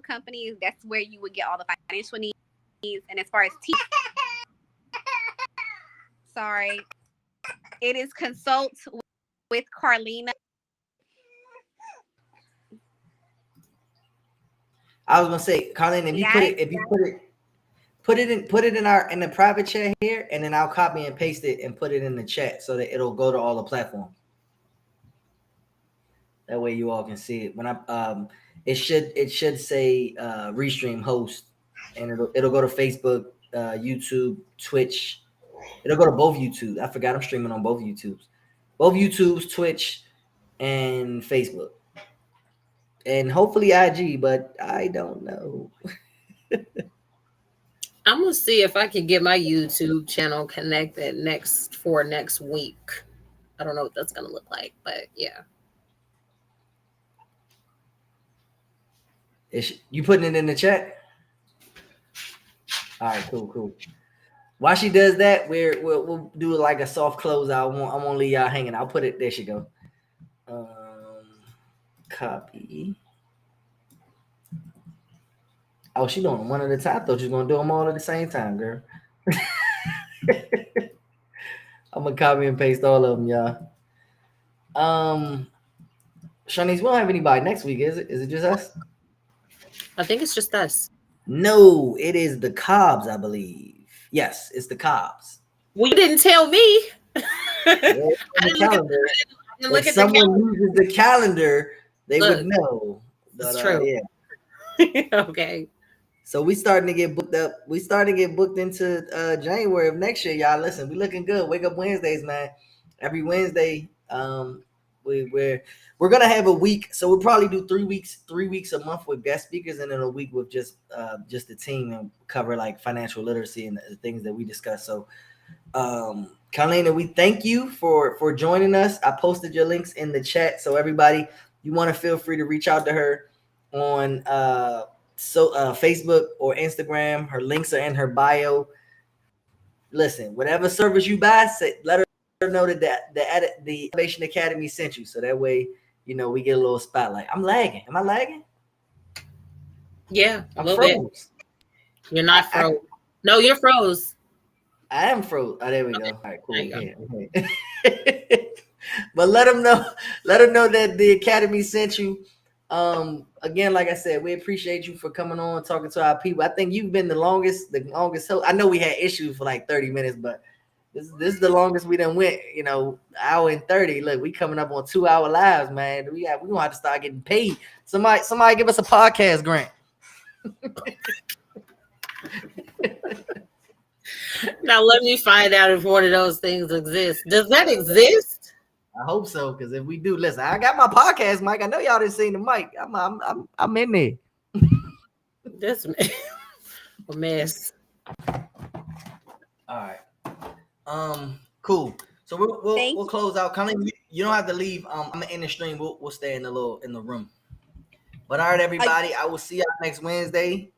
Companies. That's where you would get all the financial needs. And as far as sorry, it is Consult with Carlina. I was gonna say, Colin, if you put it in the private chat here, and then I'll copy and paste it and put it in the chat so that it'll go to all the platforms. That way you all can see it. When I it should say Restream host, and it'll go to Facebook, YouTube, Twitch. It'll go to both YouTube. I forgot I'm streaming on both YouTubes, Twitch, and Facebook. And hopefully IG, but I don't know. I'm gonna see if I can get my YouTube channel connected next week. I don't know what that's gonna look like, but yeah. You putting it in the chat? All right, cool. While she does that, we'll do like a soft close out. I won't leave y'all hanging. I'll put it. There she go. Copy. Oh, she doing them one at a time. I thought you was gonna do them all at the same time, girl. I'm gonna copy and paste all of them, y'all. Shanice, we don't have anybody next week, is it? Is it just us? I think it's just us. No, it is the Cobbs, I believe. Yes, it's the Cobbs. Well, you didn't tell me. If someone uses the calendar, they would know. That's true. Yeah. Okay. So we starting to get booked up. We starting to get booked into January of next year, y'all. Listen, we looking good. Wake up Wednesdays, man. Every Wednesday, we're gonna have a week. So we'll probably do 3 weeks a month with guest speakers, and then a week with just the team and cover like financial literacy and the things that we discuss. So, Carlina, we thank you for joining us. I posted your links in the chat, so everybody, you want to feel free to reach out to her on Facebook or Instagram. Her links are in her bio. Listen, whatever service you buy, let her know that the Elevation Academy sent you, so that way we get a little spotlight. I'm lagging. Am I lagging? Yeah, I'm a froze. Bit. You're not froze. No, you're froze. I am froze. Oh, there we go. All right, cool. Okay. But let them know that the Academy sent you. Again, like I said, we appreciate you for coming on, talking to our people. I think you've been the longest host. I know we had issues for like 30 minutes, but this is the longest we done went, hour and 30. Look, we coming up on 2-hour lives, man. We gonna have to start getting paid. Somebody give us a podcast grant. Now let me find out if one of those things exists. Does that exist? I hope so, because if we do, listen, I got my podcast mic. I know y'all didn't see the mic. I'm in there. This a mess. All right. Cool. So we'll close out. Colleen, you don't have to leave. I'm in the stream. We'll stay in the room. But all right, everybody. I will see y'all next Wednesday.